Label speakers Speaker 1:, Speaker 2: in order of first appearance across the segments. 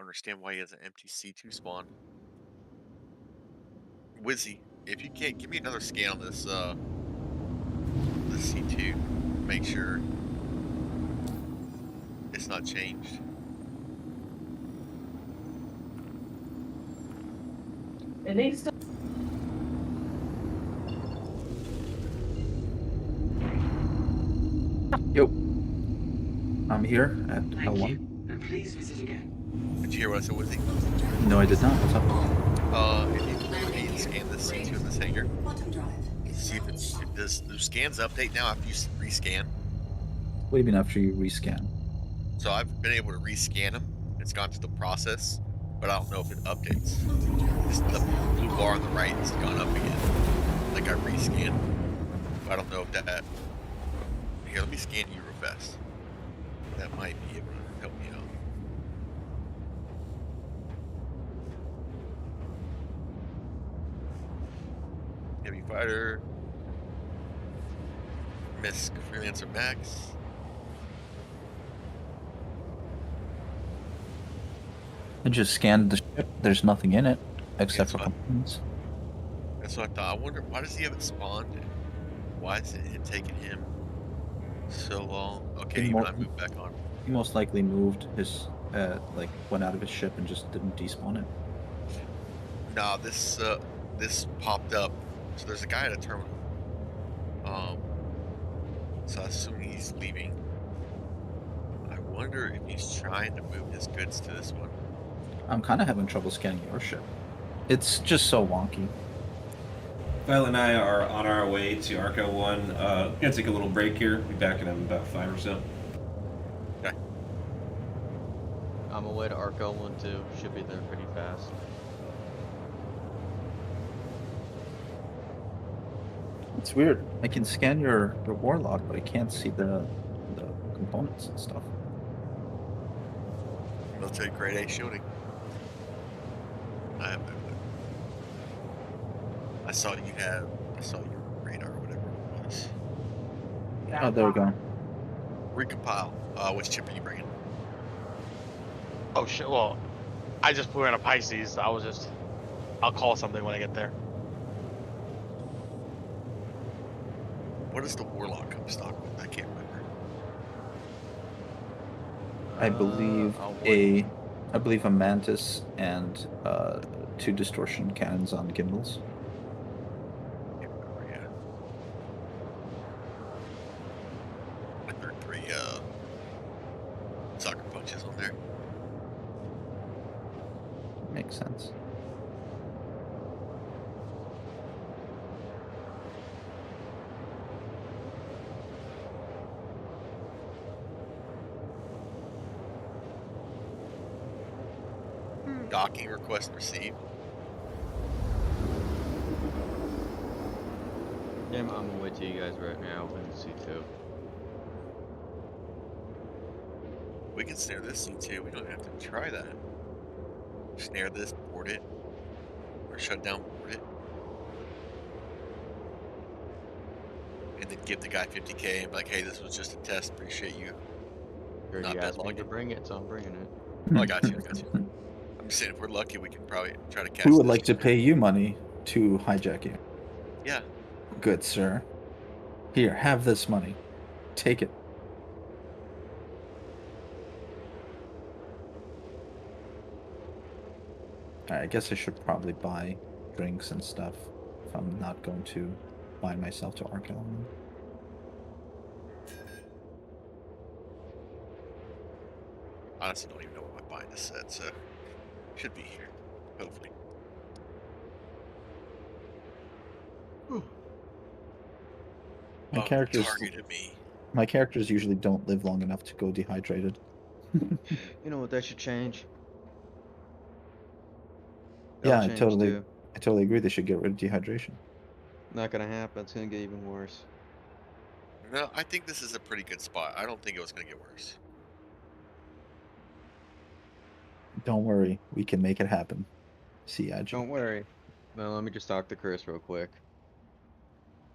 Speaker 1: understand why he has an empty C2 spawn. Wizzy, if you can't give me another scan on this C2, make sure it's not changed.
Speaker 2: It needs to.
Speaker 3: Yo, I'm here at
Speaker 4: Thank
Speaker 3: L1.
Speaker 4: you, and please visit again.
Speaker 1: Did you hear what I said, Wizzy?
Speaker 3: No, I did not. What's up?
Speaker 1: If you can repeat and scan this C2 in this hangar,
Speaker 5: Bottom drive is
Speaker 1: see if do scans update now after you rescan.
Speaker 3: What do you mean after you rescan?
Speaker 1: So I've been able to rescan them. It's gone through the process, but I don't know if it updates. The blue bar on the right has gone up again. Like I rescanned. But I don't know if that. Here, let me scan you real fast. That might be able to help me out. Heavy fighter. Miss Freelancer Max.
Speaker 3: I just scanned the ship. There's nothing in it except
Speaker 1: That's
Speaker 3: for
Speaker 1: what-
Speaker 3: components.
Speaker 1: That's what I thought. I wonder why does he have it spawned? Why is it taking him so long? Okay, even I moved back on.
Speaker 3: He most likely moved his, went out of his ship and just didn't despawn it.
Speaker 1: Nah, this popped up. So there's a guy at a terminal. So I assume he's leaving. I wonder if he's trying to move his goods to this one.
Speaker 3: I'm kind of having trouble scanning your ship. It's just so wonky.
Speaker 6: Violet and I are on our way to Arco 1. Gonna take a little break here. Be back in about 5 or so.
Speaker 1: Okay.
Speaker 7: I'm away to Arco 1 too. Should be there pretty fast.
Speaker 3: It's weird. I can scan your warlock, but I can't see the components and stuff.
Speaker 1: Military grade A shielding. I have no clue. I saw your radar or whatever it was.
Speaker 3: Oh, there we go.
Speaker 1: Recompile. Which chip are you bringing?
Speaker 8: Oh shit, well, I just flew in a Pisces. I'll call something when I get there.
Speaker 1: What does the warlock come stock with? I can't remember.
Speaker 3: I believe a mantis and 2 distortion cannons on gimbals.
Speaker 1: Can't remember, yeah. I threw 3 soccer punches on there.
Speaker 3: Makes sense.
Speaker 1: Docking request received.
Speaker 7: Yeah, I'm away to you guys right now in C2.
Speaker 1: We can snare this C2. We don't have to try that. Snare this, board it, or shut down, board it, and then give the guy 50K and be like, "Hey, this was just a test. Appreciate you."
Speaker 7: Heard
Speaker 1: Not
Speaker 7: you
Speaker 1: bad
Speaker 7: asked me to
Speaker 1: logging.
Speaker 7: bring it, so I'm bringing it.
Speaker 1: Oh, I got you. I got you. I'm just saying, if we're lucky, we can probably try to catch.
Speaker 3: We would
Speaker 1: this
Speaker 3: like to
Speaker 1: one.
Speaker 3: pay you money to hijack you.
Speaker 1: Yeah.
Speaker 3: Good sir. Here, have this money. Take it. Alright, I guess I should probably buy drinks and stuff if I'm not going to bind myself to Arkel.
Speaker 1: Honestly, don't even know what my bind is set, so should be here, hopefully.
Speaker 3: My
Speaker 1: Oh,
Speaker 3: characters
Speaker 1: targeted me.
Speaker 3: My characters usually don't live long enough to go dehydrated.
Speaker 7: You know what? That should change.
Speaker 3: Yeah,
Speaker 7: That'll change too.
Speaker 3: I totally agree. They should get rid of dehydration.
Speaker 7: Not gonna happen. It's gonna get even worse.
Speaker 1: No, I think this is a pretty good spot. I don't think it was going to get worse.
Speaker 3: Don't worry, we can make it happen. See, Aj.
Speaker 7: Don't worry. Well, let me just talk to Chris real quick.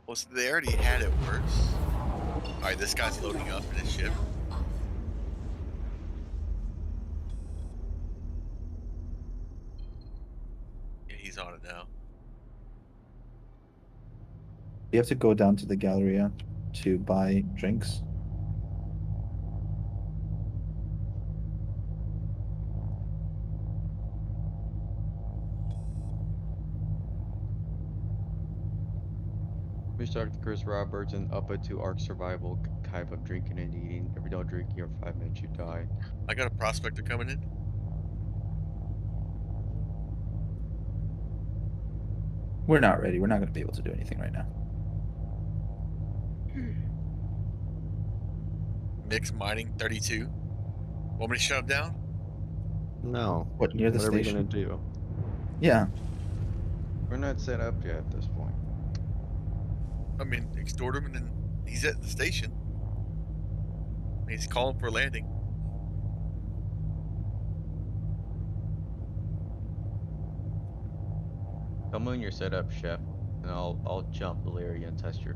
Speaker 1: Well, so they already had it worse. All right, this guy's loading up in his ship. on it now.
Speaker 3: You have to go down to the Galleria to buy drinks.
Speaker 7: We start with Chris Roberts and up it to Ark Survival type of drinking and eating. If you don't drink here for 5 minutes, you die.
Speaker 1: I got a prospector coming in.
Speaker 3: We're not ready. We're not going to be able to do anything right now.
Speaker 1: Mix mining 32. Want me to shut him down?
Speaker 7: No.
Speaker 3: What, near the
Speaker 7: What are we
Speaker 3: station?
Speaker 7: gonna do?
Speaker 3: Yeah.
Speaker 7: We're not set up yet at this point.
Speaker 1: I mean, extort him and then he's at the station. He's calling for a landing.
Speaker 7: Tell me when you're set up, Chef, and I'll jump Valeria and test it.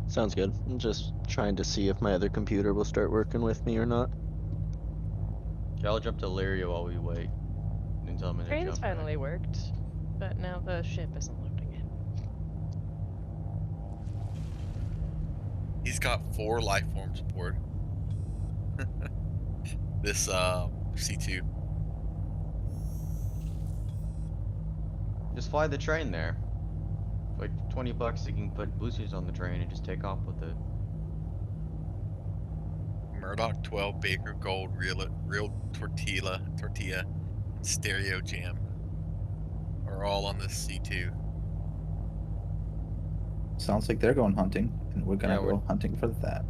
Speaker 4: Sounds good. I'm just trying to see if my other computer will start working with me or not.
Speaker 7: Okay, I'll jump to Valeria while we wait. And tell me to
Speaker 5: Trains
Speaker 7: jump back.
Speaker 5: finally worked, but now the ship isn't loading in.
Speaker 1: He's got 4 life forms aboard. This C2.
Speaker 7: Just fly the train there. For like $20, you can put boosters on the train and just take off with it.
Speaker 1: Murdoch 12, Baker Gold, real tortilla, and Stereo Jam are all on this C2.
Speaker 3: Sounds like they're going hunting, and we're going to
Speaker 7: Yeah,
Speaker 3: go hunting for that.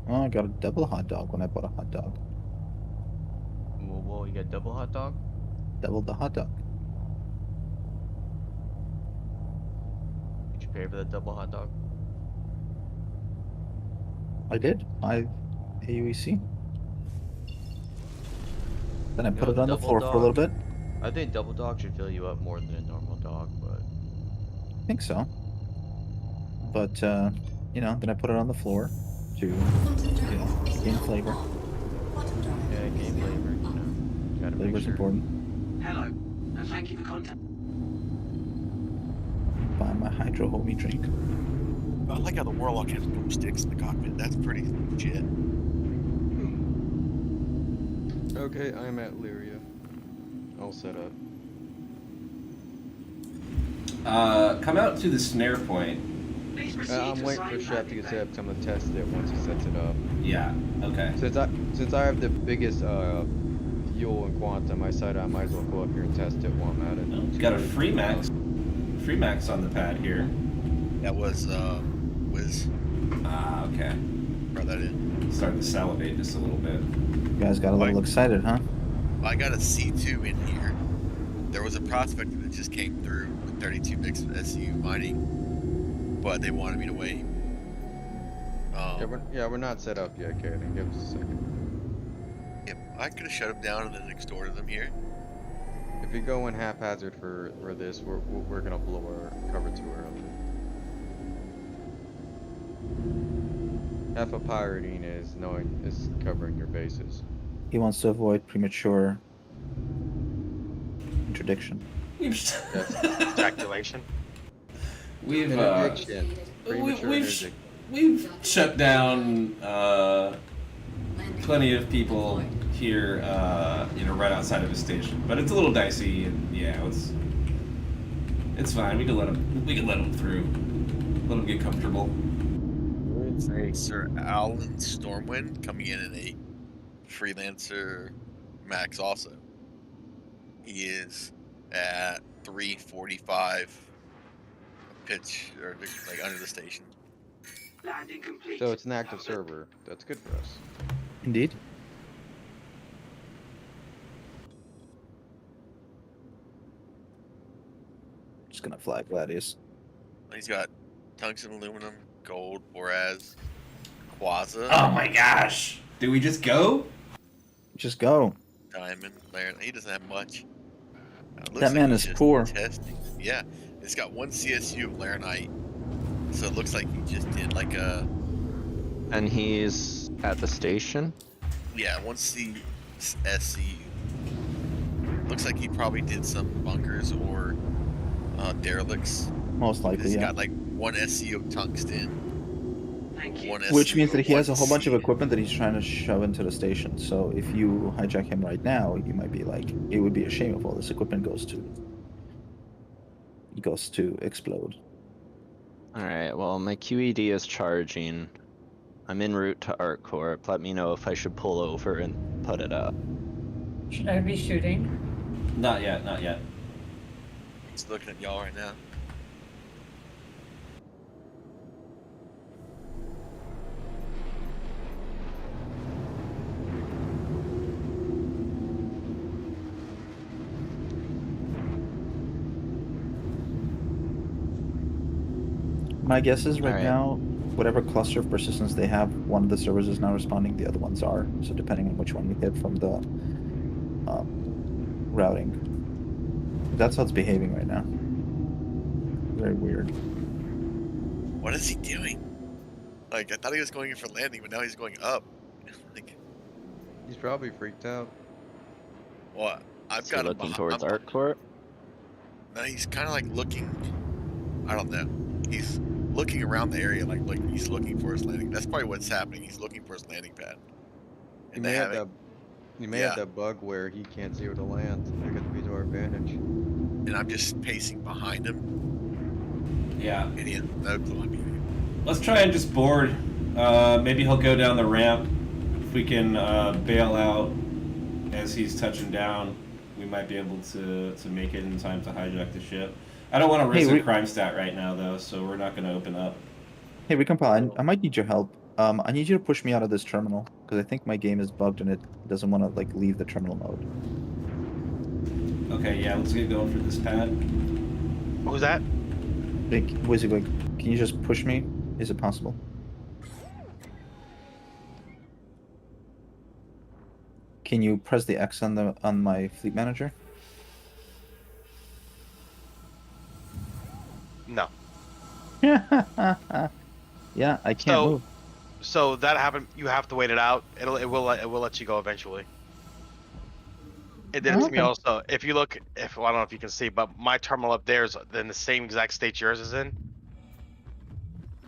Speaker 3: Oh, I got a double hot dog when I bought a hot dog.
Speaker 7: Whoa, you got double hot dog?
Speaker 3: Double the hot dog.
Speaker 7: Did you pay for the double hot dog?
Speaker 3: I did. 5 AUEC. Then I put it on the
Speaker 7: double
Speaker 3: floor for a little
Speaker 7: dog.
Speaker 3: bit.
Speaker 7: I think double dog should fill you up more than a normal dog, but
Speaker 3: I think so. But, you know, then I put it on the floor to, gain flavor.
Speaker 7: yeah, game flavor, you know. Gotta make
Speaker 3: Flavor's
Speaker 7: sure.
Speaker 3: important.
Speaker 2: Hello, and thank you for contact.
Speaker 3: Buy my hydro homie drink.
Speaker 1: I like how the Warlock has boomsticks in the cockpit. That's pretty legit.
Speaker 7: Okay, I'm at Lyria. All set up.
Speaker 6: Come out to the snare point.
Speaker 2: Please proceed
Speaker 7: I'm
Speaker 2: to
Speaker 7: waiting for
Speaker 2: assigned
Speaker 7: Chef to get set
Speaker 2: landing
Speaker 7: up. I'm gonna test it once he sets it up.
Speaker 6: Yeah. Okay.
Speaker 7: Since I have the biggest fuel and quantum, I decided I might as well go up here and test it while I'm at it.
Speaker 6: Got a free max on the pad here.
Speaker 1: That was Wiz.
Speaker 6: Ah, okay.
Speaker 1: Brought that in.
Speaker 6: Starting to salivate just a little bit.
Speaker 3: You guys got a little excited, huh?
Speaker 1: I got a C2 in here. There was a prospector that just came through with 32 mixed with SU mining, but they wanted me to wait.
Speaker 7: We're not set up yet, Kaden. Give us a second.
Speaker 1: Yep, I could have shut them down and then extorted them here.
Speaker 7: If we go in haphazard for this, we're gonna blow our cover too early. Half of pirating is covering your bases.
Speaker 3: He wants to avoid premature interdiction.
Speaker 8: Ejaculation.
Speaker 6: We've
Speaker 7: Interdiction. Premature
Speaker 6: we've
Speaker 7: interdiction.
Speaker 6: we've shut down plenty of people here, right outside of the station. But it's a little dicey, and yeah, it's fine. We can let them through. Let them get comfortable.
Speaker 1: Say Sir Alan Stormwind coming in a freelancer max also. He is at 345 pitch or like under the station.
Speaker 2: Landing complete.
Speaker 7: So it's an active
Speaker 2: Over.
Speaker 7: server. That's good for us.
Speaker 3: Indeed. Just gonna fly Gladius.
Speaker 1: He's got tungsten, aluminum, gold, boraz, quasar,
Speaker 6: Oh my gosh! Do we just go?
Speaker 3: Just go.
Speaker 1: diamond, laranite. He doesn't have much. Looks
Speaker 3: That
Speaker 1: like
Speaker 3: man
Speaker 1: he's
Speaker 3: is
Speaker 1: just
Speaker 3: poor.
Speaker 1: testing. Yeah, it's got 1 CSU of laranite, so it looks like he just did like a
Speaker 4: And he's at the station.
Speaker 1: 1 SCU. Looks like he probably did some bunkers or derelicts.
Speaker 3: Most likely,
Speaker 1: He's
Speaker 3: yeah.
Speaker 1: got like 1 SCU of tungsten.
Speaker 2: Thank you.
Speaker 1: 1
Speaker 3: Which
Speaker 1: SCU
Speaker 3: means that
Speaker 1: of
Speaker 3: he has a whole
Speaker 1: 1
Speaker 3: bunch of
Speaker 1: C.
Speaker 3: equipment that he's trying to shove into the station. So if you hijack him right now, you might be like, it would be a shame if all this equipment goes to explode.
Speaker 4: All right. Well, my QED is charging. I'm en route to ArcCorp. Let me know if I should pull over and put it up.
Speaker 9: Should I be shooting?
Speaker 6: Not yet, not yet.
Speaker 1: He's looking at y'all right now.
Speaker 3: My guess is right
Speaker 4: Alright.
Speaker 3: now, whatever cluster of persistence they have, one of the servers is now responding, the other ones are. So depending on which one you hit from the routing. That's how it's behaving right now. Very weird.
Speaker 1: What is he doing? Like, I thought he was going in for landing, but now he's going up. Like,
Speaker 7: He's probably freaked out.
Speaker 1: what? I've
Speaker 4: Is he
Speaker 1: got him
Speaker 4: looking
Speaker 1: behind.
Speaker 4: towards ArcCorp?
Speaker 1: No, he's kind of like looking. I don't know. He's looking around the area, like he's looking for his landing. That's probably what's happening. He's looking for his landing pad.
Speaker 7: He
Speaker 1: And
Speaker 7: may
Speaker 1: they
Speaker 7: have
Speaker 1: have
Speaker 7: that.
Speaker 1: it.
Speaker 7: He may
Speaker 1: Yeah.
Speaker 7: have that bug where he can't see where to land. That could be to our advantage.
Speaker 1: And I'm just pacing behind him,
Speaker 6: Yeah.
Speaker 1: and he has no clue I'm beating him.
Speaker 6: Let's try and just board. Maybe he'll go down the ramp. If we can bail out as he's touching down, we might be able to make it in time to hijack the ship. I don't want to risk
Speaker 3: Hey,
Speaker 6: a crime stat right now, though, so we're not going to open up.
Speaker 3: Hey, Recompile, I might need your help. I need you to push me out of this terminal, because I think my game is bugged and it doesn't want to, like, leave the terminal mode.
Speaker 6: Okay, yeah, let's get going for this pad.
Speaker 8: Who's that?
Speaker 3: Like, Wizzy, can you just push me? Is it possible? Can you press the X on my fleet manager?
Speaker 8: No.
Speaker 3: Yeah, I can't move.
Speaker 8: So that happened. You have to wait it out. It will let you go eventually. It did it to me
Speaker 3: Okay.
Speaker 8: also. If you look, well, I don't know if you can see, but my terminal up there is in the same exact state yours is in.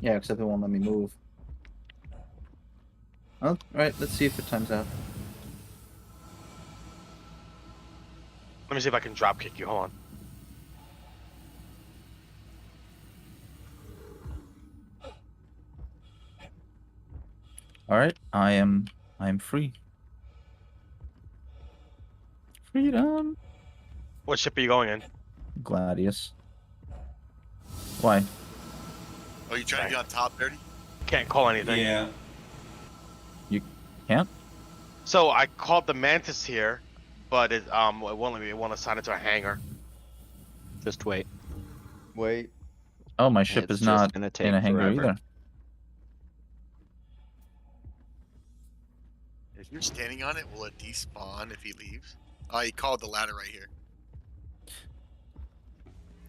Speaker 3: Yeah, except it won't let me move. Oh, alright, let's see if it times out.
Speaker 8: Let me see if I can drop kick you. Hold on.
Speaker 3: Alright, I am free. Freedom.
Speaker 8: What ship are you going in?
Speaker 3: Gladius. Why?
Speaker 1: Oh, you trying to get on top, Dirty?
Speaker 8: Can't call anything.
Speaker 6: Yeah.
Speaker 3: You can't?
Speaker 8: So I called the Mantis here, but it won't let me. It won't assign it to a hangar.
Speaker 4: Just wait.
Speaker 7: Wait.
Speaker 3: Oh, my ship
Speaker 4: It's
Speaker 3: is
Speaker 4: just
Speaker 3: not
Speaker 4: gonna
Speaker 3: in
Speaker 4: take
Speaker 3: a hangar
Speaker 4: forever.
Speaker 3: either.
Speaker 1: If you're standing on it, will it despawn if he leaves? Oh, he called the ladder right here.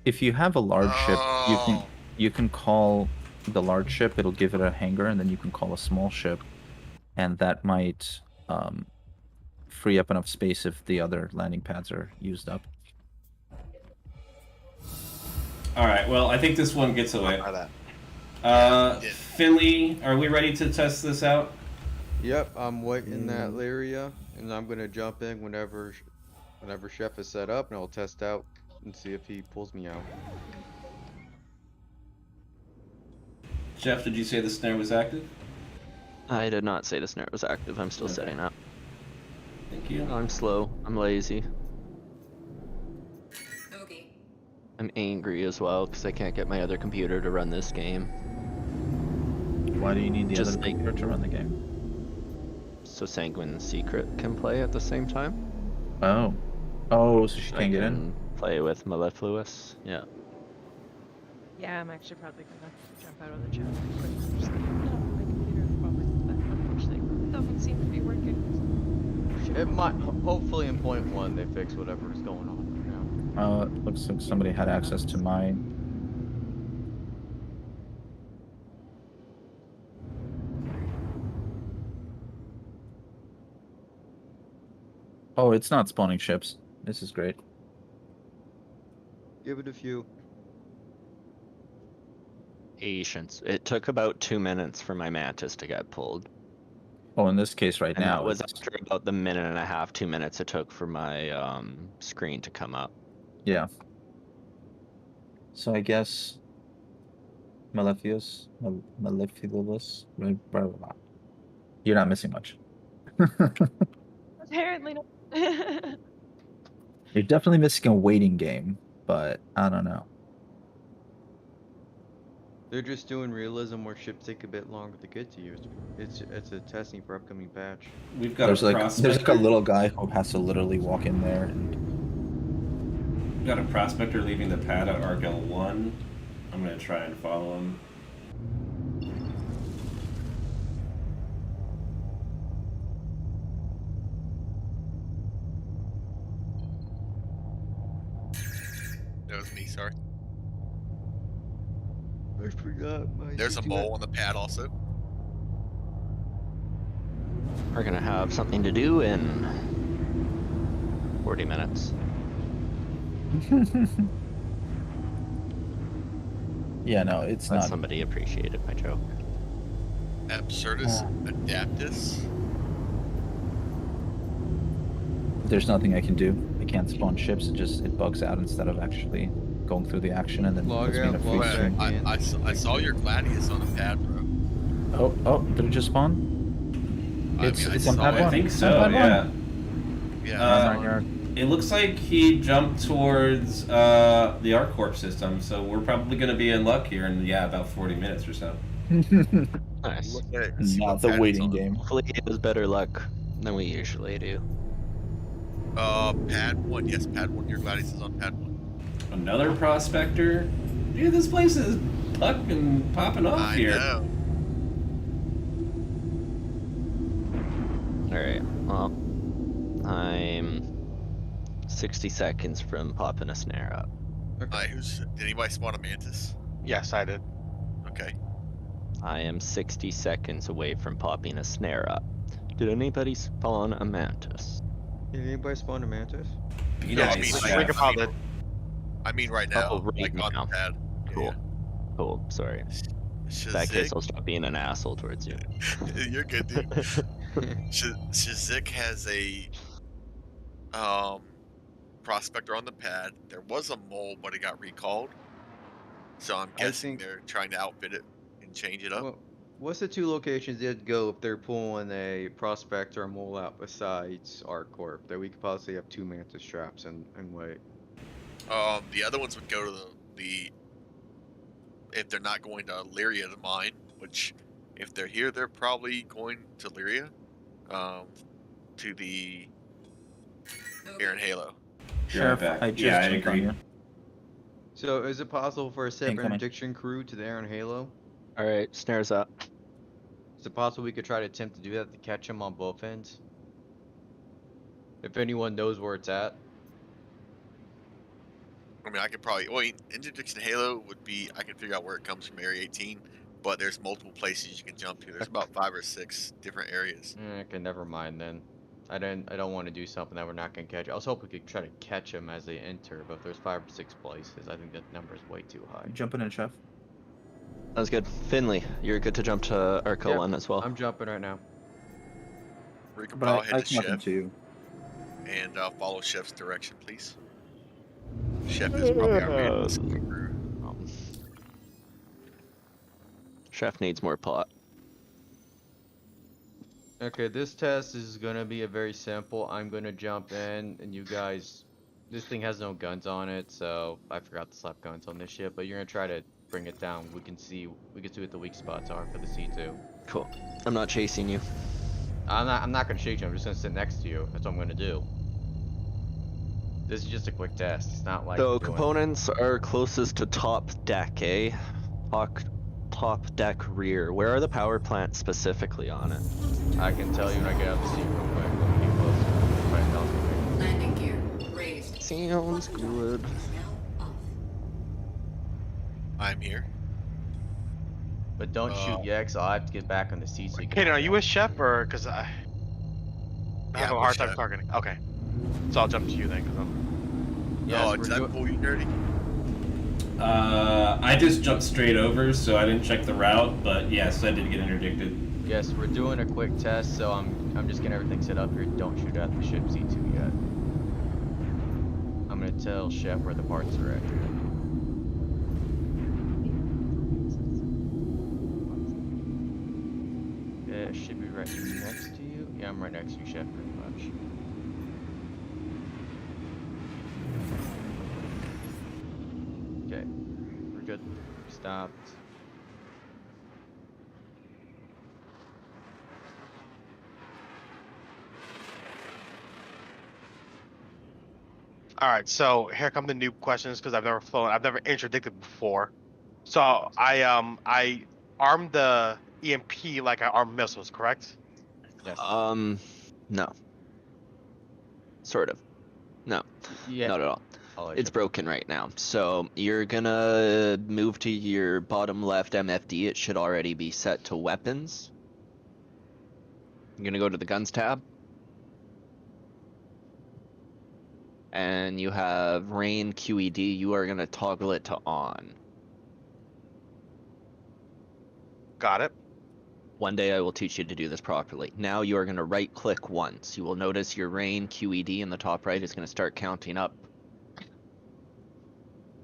Speaker 3: If you have a large ship,
Speaker 1: Oh.
Speaker 3: you can call the large ship, it'll give it a hangar, and then you can call a small ship, and that might free up enough space if the other landing pads are used up.
Speaker 6: Alright, well, I think this one gets away.
Speaker 8: Try that.
Speaker 1: Yeah.
Speaker 6: Finley, are we ready to test this out?
Speaker 7: Yep, I'm waiting in that area, and I'm gonna jump in whenever Chef is set up, and I'll test out and see if he pulls me out.
Speaker 6: Jeff, did you say the snare was active?
Speaker 4: I did not say the snare was active. I'm still
Speaker 6: Okay.
Speaker 4: setting up.
Speaker 6: Thank you.
Speaker 4: I'm slow. I'm lazy. I'm angry as well because I can't get my other computer to run this game.
Speaker 3: Why do you need the
Speaker 4: Just
Speaker 3: other
Speaker 4: like-
Speaker 3: computer to run the game?
Speaker 4: So Sanguine Secret can play at the same time.
Speaker 3: Oh. Oh, so she
Speaker 4: I
Speaker 3: can't get in?
Speaker 4: can play with Mellifluous. Yeah.
Speaker 5: Yeah, I'm actually probably gonna jump out of the chat real quick. I'm just gonna get off my computer while my unfortunately doesn't seem to be working. Shit.
Speaker 7: It might. Hopefully, in point one, they fix whatever is going on right now.
Speaker 3: Looks like somebody had access to my. Oh, it's not spawning ships. This is great.
Speaker 7: Give it a few.
Speaker 4: Patience. It took about 2 minutes for my Mantis to get pulled.
Speaker 3: Oh, in this case right
Speaker 4: And
Speaker 3: now,
Speaker 4: that was
Speaker 3: it's-
Speaker 4: after about the minute and a half, 2 minutes it took for my screen to come up.
Speaker 3: yeah. So I guess Mellifluous, blah, blah, blah. You're not missing much.
Speaker 5: Apparently not.
Speaker 3: You're definitely missing a waiting game, but I don't know.
Speaker 7: They're just doing realism where ships take a bit longer to get to you. It's a testing for upcoming patch.
Speaker 6: We've got
Speaker 3: There's
Speaker 6: a
Speaker 3: like
Speaker 6: prospector.
Speaker 3: a little guy who has to literally walk in there and
Speaker 6: We've got a prospector leaving the pad at Argel 1. I'm gonna try and follow him.
Speaker 1: That was me, sorry.
Speaker 7: I forgot my.
Speaker 1: There's a mole on the pad also.
Speaker 4: We're gonna have something to do in 40 minutes.
Speaker 3: yeah, no, it's
Speaker 4: But
Speaker 3: not.
Speaker 4: somebody appreciated my joke.
Speaker 1: Absurdus Adaptus.
Speaker 3: There's nothing I can do. I can't spawn ships. It bugs out instead of actually going through the action and then
Speaker 7: Log
Speaker 3: puts me in a
Speaker 7: out,
Speaker 3: free
Speaker 7: log
Speaker 1: Well,
Speaker 3: stream.
Speaker 7: back.
Speaker 1: I saw your Gladius on the pad, bro.
Speaker 3: Oh, did it just spawn? It's on
Speaker 1: saw
Speaker 3: pad
Speaker 1: it.
Speaker 6: I
Speaker 3: one.
Speaker 6: think
Speaker 3: It's
Speaker 6: so,
Speaker 3: on pad
Speaker 6: yeah.
Speaker 3: one.
Speaker 1: Yeah.
Speaker 6: It looks like he jumped towards the ArcCorp system, so we're probably going to be in luck here in, about 40 minutes or so.
Speaker 4: Nice.
Speaker 1: Look at it. See
Speaker 3: Not
Speaker 1: what
Speaker 3: the
Speaker 1: pad it's
Speaker 3: waiting
Speaker 1: on.
Speaker 3: game.
Speaker 4: Hopefully it was better luck than we usually do.
Speaker 1: Pad 1. Yes, pad 1. Your Gladius is on pad 1.
Speaker 6: Another prospector? Dude, this place is fucking popping off
Speaker 1: I
Speaker 6: here.
Speaker 1: know.
Speaker 4: Alright, well, I'm 60 seconds from popping a snare up.
Speaker 1: Alright, did anybody spawn a Mantis?
Speaker 8: Yes, I did.
Speaker 1: Okay.
Speaker 4: I am 60 seconds away from popping a snare up. Did anybody spawn a Mantis?
Speaker 7: Did anybody spawn a mantis?
Speaker 6: You
Speaker 8: Yeah,
Speaker 6: know,
Speaker 8: I
Speaker 1: I
Speaker 8: mean,
Speaker 6: it's
Speaker 8: like,
Speaker 6: Jeff.
Speaker 8: Ring of Power did.
Speaker 1: I mean right now.
Speaker 4: Oh, right
Speaker 1: like on
Speaker 4: now.
Speaker 1: the pad.
Speaker 4: Cool. Cool, sorry.
Speaker 1: Yeah.
Speaker 4: In that case, I'll stop being an asshole towards you.
Speaker 1: You're good, dude. Shazik has a prospector on the pad. There was a mole, but it got recalled. So I'm guessing
Speaker 7: think-
Speaker 1: they're trying to outfit it and change it up.
Speaker 7: Well, what's the two locations they'd go if they're pulling a prospect or a mole out besides ArcCorp that we could possibly have two mantis traps and wait?
Speaker 1: The other ones would go to the if they're not going to Lyria to mine, which if they're here, they're probably going to Lyria. To the Aaron Halo.
Speaker 3: Sheriff,
Speaker 6: back.
Speaker 3: I just
Speaker 6: Yeah, I
Speaker 3: checked on
Speaker 6: agree.
Speaker 3: you.
Speaker 7: So is it possible for a separate
Speaker 3: Incoming.
Speaker 7: interdiction crew to the Aaron Halo?
Speaker 4: Alright, snares up.
Speaker 7: Is it possible we could try to attempt to do that to catch him on both ends? If anyone knows where it's at.
Speaker 1: I mean, I could probably. Well, Interdiction Halo would be. I can figure out where it comes from, Area 18. But there's multiple places you can jump to. There's about 5 or 6 different areas.
Speaker 7: Okay, never mind then. I don't want to do something that we're not gonna catch. I was hoping we could try to catch them as they enter, but if there's 5 or 6 places, I think that number is way too high.
Speaker 3: You jumping in, Chef?
Speaker 4: Sounds good. Finley, you're good to jump to Arco
Speaker 7: Yep,
Speaker 4: 1 as well.
Speaker 7: I'm jumping right now.
Speaker 1: Rico,
Speaker 3: But
Speaker 1: I'll
Speaker 3: I
Speaker 1: head to
Speaker 3: can
Speaker 1: Chef
Speaker 3: to you.
Speaker 1: and follow Chef's direction, please. Chef is probably our man.
Speaker 4: Um, Chef needs more pot.
Speaker 7: Okay, this test is gonna be a very simple. I'm gonna jump in, and you guys, this thing has no guns on it, so I forgot to slap guns on this ship. But you're gonna try to bring it down. We can see what the weak spots are for the C2.
Speaker 4: Cool. I'm not chasing you.
Speaker 7: I'm not gonna shake you. I'm just gonna sit next to you. That's what I'm gonna do. This is just a quick test. It's not like
Speaker 4: So
Speaker 7: we're doing.
Speaker 4: components are closest to top deck, eh? Top deck rear. Where are the power plants specifically on it?
Speaker 7: I can tell you when I get out the seat real quick. Let me get closer. Right, tell me.
Speaker 10: Landing gear raised.
Speaker 4: Sounds good.
Speaker 10: Now off.
Speaker 1: I'm here.
Speaker 7: But don't shoot yet, cause I'll have to get back on the seat so you can.
Speaker 8: Kaden, are you with Shep or because I
Speaker 1: Yeah,
Speaker 8: have
Speaker 1: I'm
Speaker 8: a
Speaker 1: with
Speaker 8: hard time
Speaker 1: Shep.
Speaker 8: targeting? Okay, so I'll jump to you then, because I'm.
Speaker 7: Yes,
Speaker 1: Oh,
Speaker 7: we're
Speaker 1: does that
Speaker 7: doing-
Speaker 1: pull you dirty?
Speaker 6: I just jumped straight over, so I didn't check the route. But yes, I did get interdicted.
Speaker 7: Yes, we're doing a quick test, so I'm just getting everything set up here. Don't shoot at the ship C2 yet. I'm gonna tell Shep where the parts are at here. Yeah, it should be right next to you. Yeah, I'm right next to you, Shep, pretty much. Okay, we're good. Stopped.
Speaker 8: All right, so here come the noob questions because I've never interdicted before. So I armed the EMP like I armed missiles, correct?
Speaker 7: Yes.
Speaker 4: No. Sort of. No,
Speaker 7: Yeah.
Speaker 4: not at all.
Speaker 7: I'll let
Speaker 4: It's
Speaker 7: you-
Speaker 4: broken right now. So you're gonna move to your bottom left MFD. It should already be set to weapons. You're gonna go to the guns tab. And you have rain QED. You are gonna toggle it to on.
Speaker 8: Got it.
Speaker 4: One day I will teach you to do this properly. Now you are going to right click once. You will notice your rain QED in the top right is going to start counting up.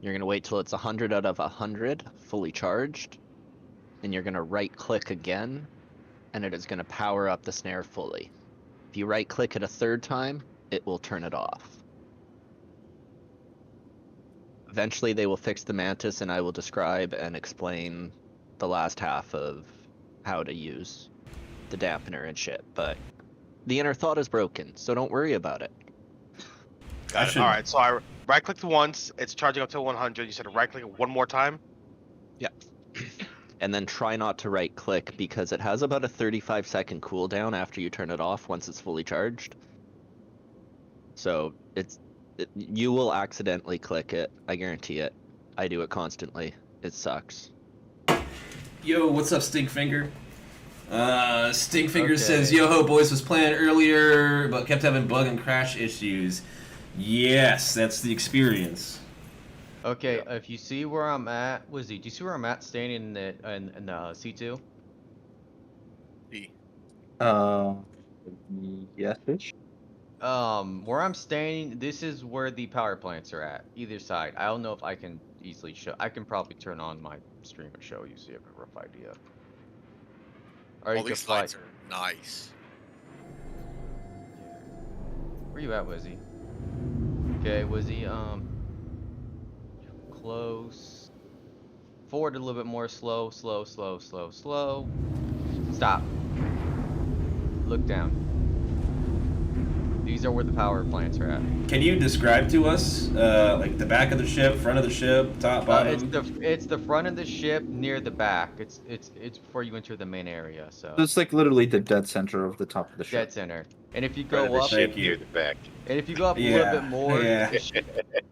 Speaker 4: You're going to wait till it's 100 out of 100 fully charged. And you're going to right click again. And it is going to power up the snare fully. If you right click it a third time, it will turn it off. Eventually they will fix the mantis and I will describe and explain the last half of how to use the dampener and shit, but the inner thought is broken, so don't worry about it.
Speaker 8: Got it. All right, so I right clicked once. It's charging up to 100. You said right click it one more time.
Speaker 4: Yeah. And then try not to right click because it has about a 35-second cooldown after you turn it off once it's fully charged. So you will accidentally click it. I guarantee it. I do it constantly. It sucks.
Speaker 6: Yo, what's up, Stinkfinger? Stinkfinger
Speaker 7: Okay.
Speaker 6: says, Yoho boys was playing earlier, but kept having bug and crash issues. Yes, that's the experience.
Speaker 7: Okay, if you see where I'm at, Wizzy, do you see where I'm at standing in the C2?
Speaker 1: D.
Speaker 3: Yes-ish.
Speaker 7: Where I'm standing, this is where the power plants are at, either side. I don't know if I can easily show. I can probably turn on my stream and show you so you have a rough idea. Or you
Speaker 1: All
Speaker 7: can
Speaker 1: these
Speaker 7: fly.
Speaker 1: lights are nice.
Speaker 7: Where you at, Wizzy? Okay, Wizzy, close. Forward a little bit more, slow. Stop. Look down. These are where the power plants are at.
Speaker 6: Can you describe to us, like the back of the ship, front of the ship, top, bottom?
Speaker 7: It's the front of the ship near the back. It's before you enter the main area. So
Speaker 3: It's like literally the dead center of the top of the ship.
Speaker 7: dead center. And if you
Speaker 11: Front of
Speaker 7: go
Speaker 11: the
Speaker 7: up,
Speaker 11: ship
Speaker 6: Thank you.
Speaker 11: near the back.
Speaker 7: and if you go up a
Speaker 6: Yeah,
Speaker 7: little bit more,
Speaker 6: yeah.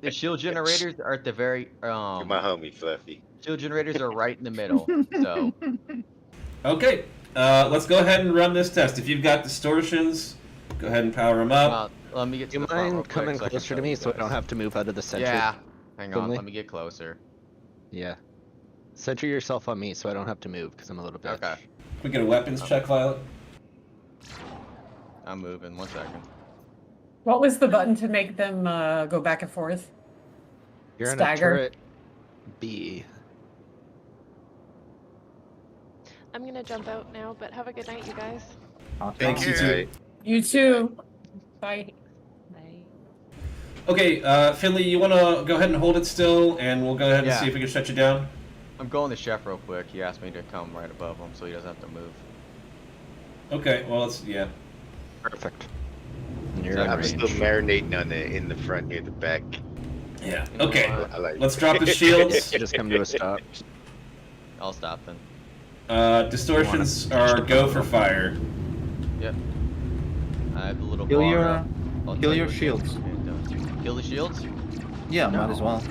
Speaker 7: the shield generators are at the very
Speaker 11: You're my homie, Fluffy.
Speaker 7: shield generators are right in the middle. So
Speaker 6: Okay, let's go ahead and run this test. If you've got distortions, go ahead and power them up.
Speaker 7: let me get
Speaker 4: Do
Speaker 7: to
Speaker 4: you
Speaker 7: the front real
Speaker 4: mind
Speaker 7: quick
Speaker 4: coming
Speaker 7: so I can
Speaker 4: closer
Speaker 7: show
Speaker 4: to me
Speaker 7: you
Speaker 4: so I don't
Speaker 7: guys.
Speaker 4: have to move out of the center?
Speaker 7: Yeah. Hang on.
Speaker 4: Finley?
Speaker 7: Let me get closer.
Speaker 4: Yeah. Center yourself on me so I don't have to move because I'm a little bitch.
Speaker 7: Okay.
Speaker 6: We get a weapons check, Violet.
Speaker 7: I'm moving. 1 second.
Speaker 9: What was the button to make them go back and forth?
Speaker 4: You're in a
Speaker 9: Stagger.
Speaker 4: turret B.
Speaker 5: I'm gonna jump out now, but have a good night, you guys.
Speaker 1: Take
Speaker 6: Thanks, you
Speaker 1: care.
Speaker 6: too.
Speaker 9: You too. Bye.
Speaker 5: Bye.
Speaker 6: Okay, Finley, you want to go ahead and hold it still, and we'll go ahead and
Speaker 7: Yeah.
Speaker 6: see if we can shut you down?
Speaker 7: I'm going to chef real quick. He asked me to come right above him so he doesn't have to move.
Speaker 6: Okay, well, yeah.
Speaker 4: Perfect. And you're
Speaker 7: Yeah,
Speaker 4: in
Speaker 11: I'm
Speaker 4: range.
Speaker 11: still marinating on the in the front near the back.
Speaker 6: Yeah,
Speaker 7: You know
Speaker 6: okay.
Speaker 7: what?
Speaker 11: I like
Speaker 6: Let's drop the shields.
Speaker 4: Just come to a stop.
Speaker 7: I'll stop then.
Speaker 6: Distortions are go for fire.
Speaker 7: Yep. I have the little
Speaker 3: Kill
Speaker 7: bar
Speaker 3: your-
Speaker 7: up. I'll
Speaker 3: kill
Speaker 7: tell you
Speaker 3: your
Speaker 7: what
Speaker 3: shields.
Speaker 7: Kill the shields?
Speaker 3: Yeah, might as well.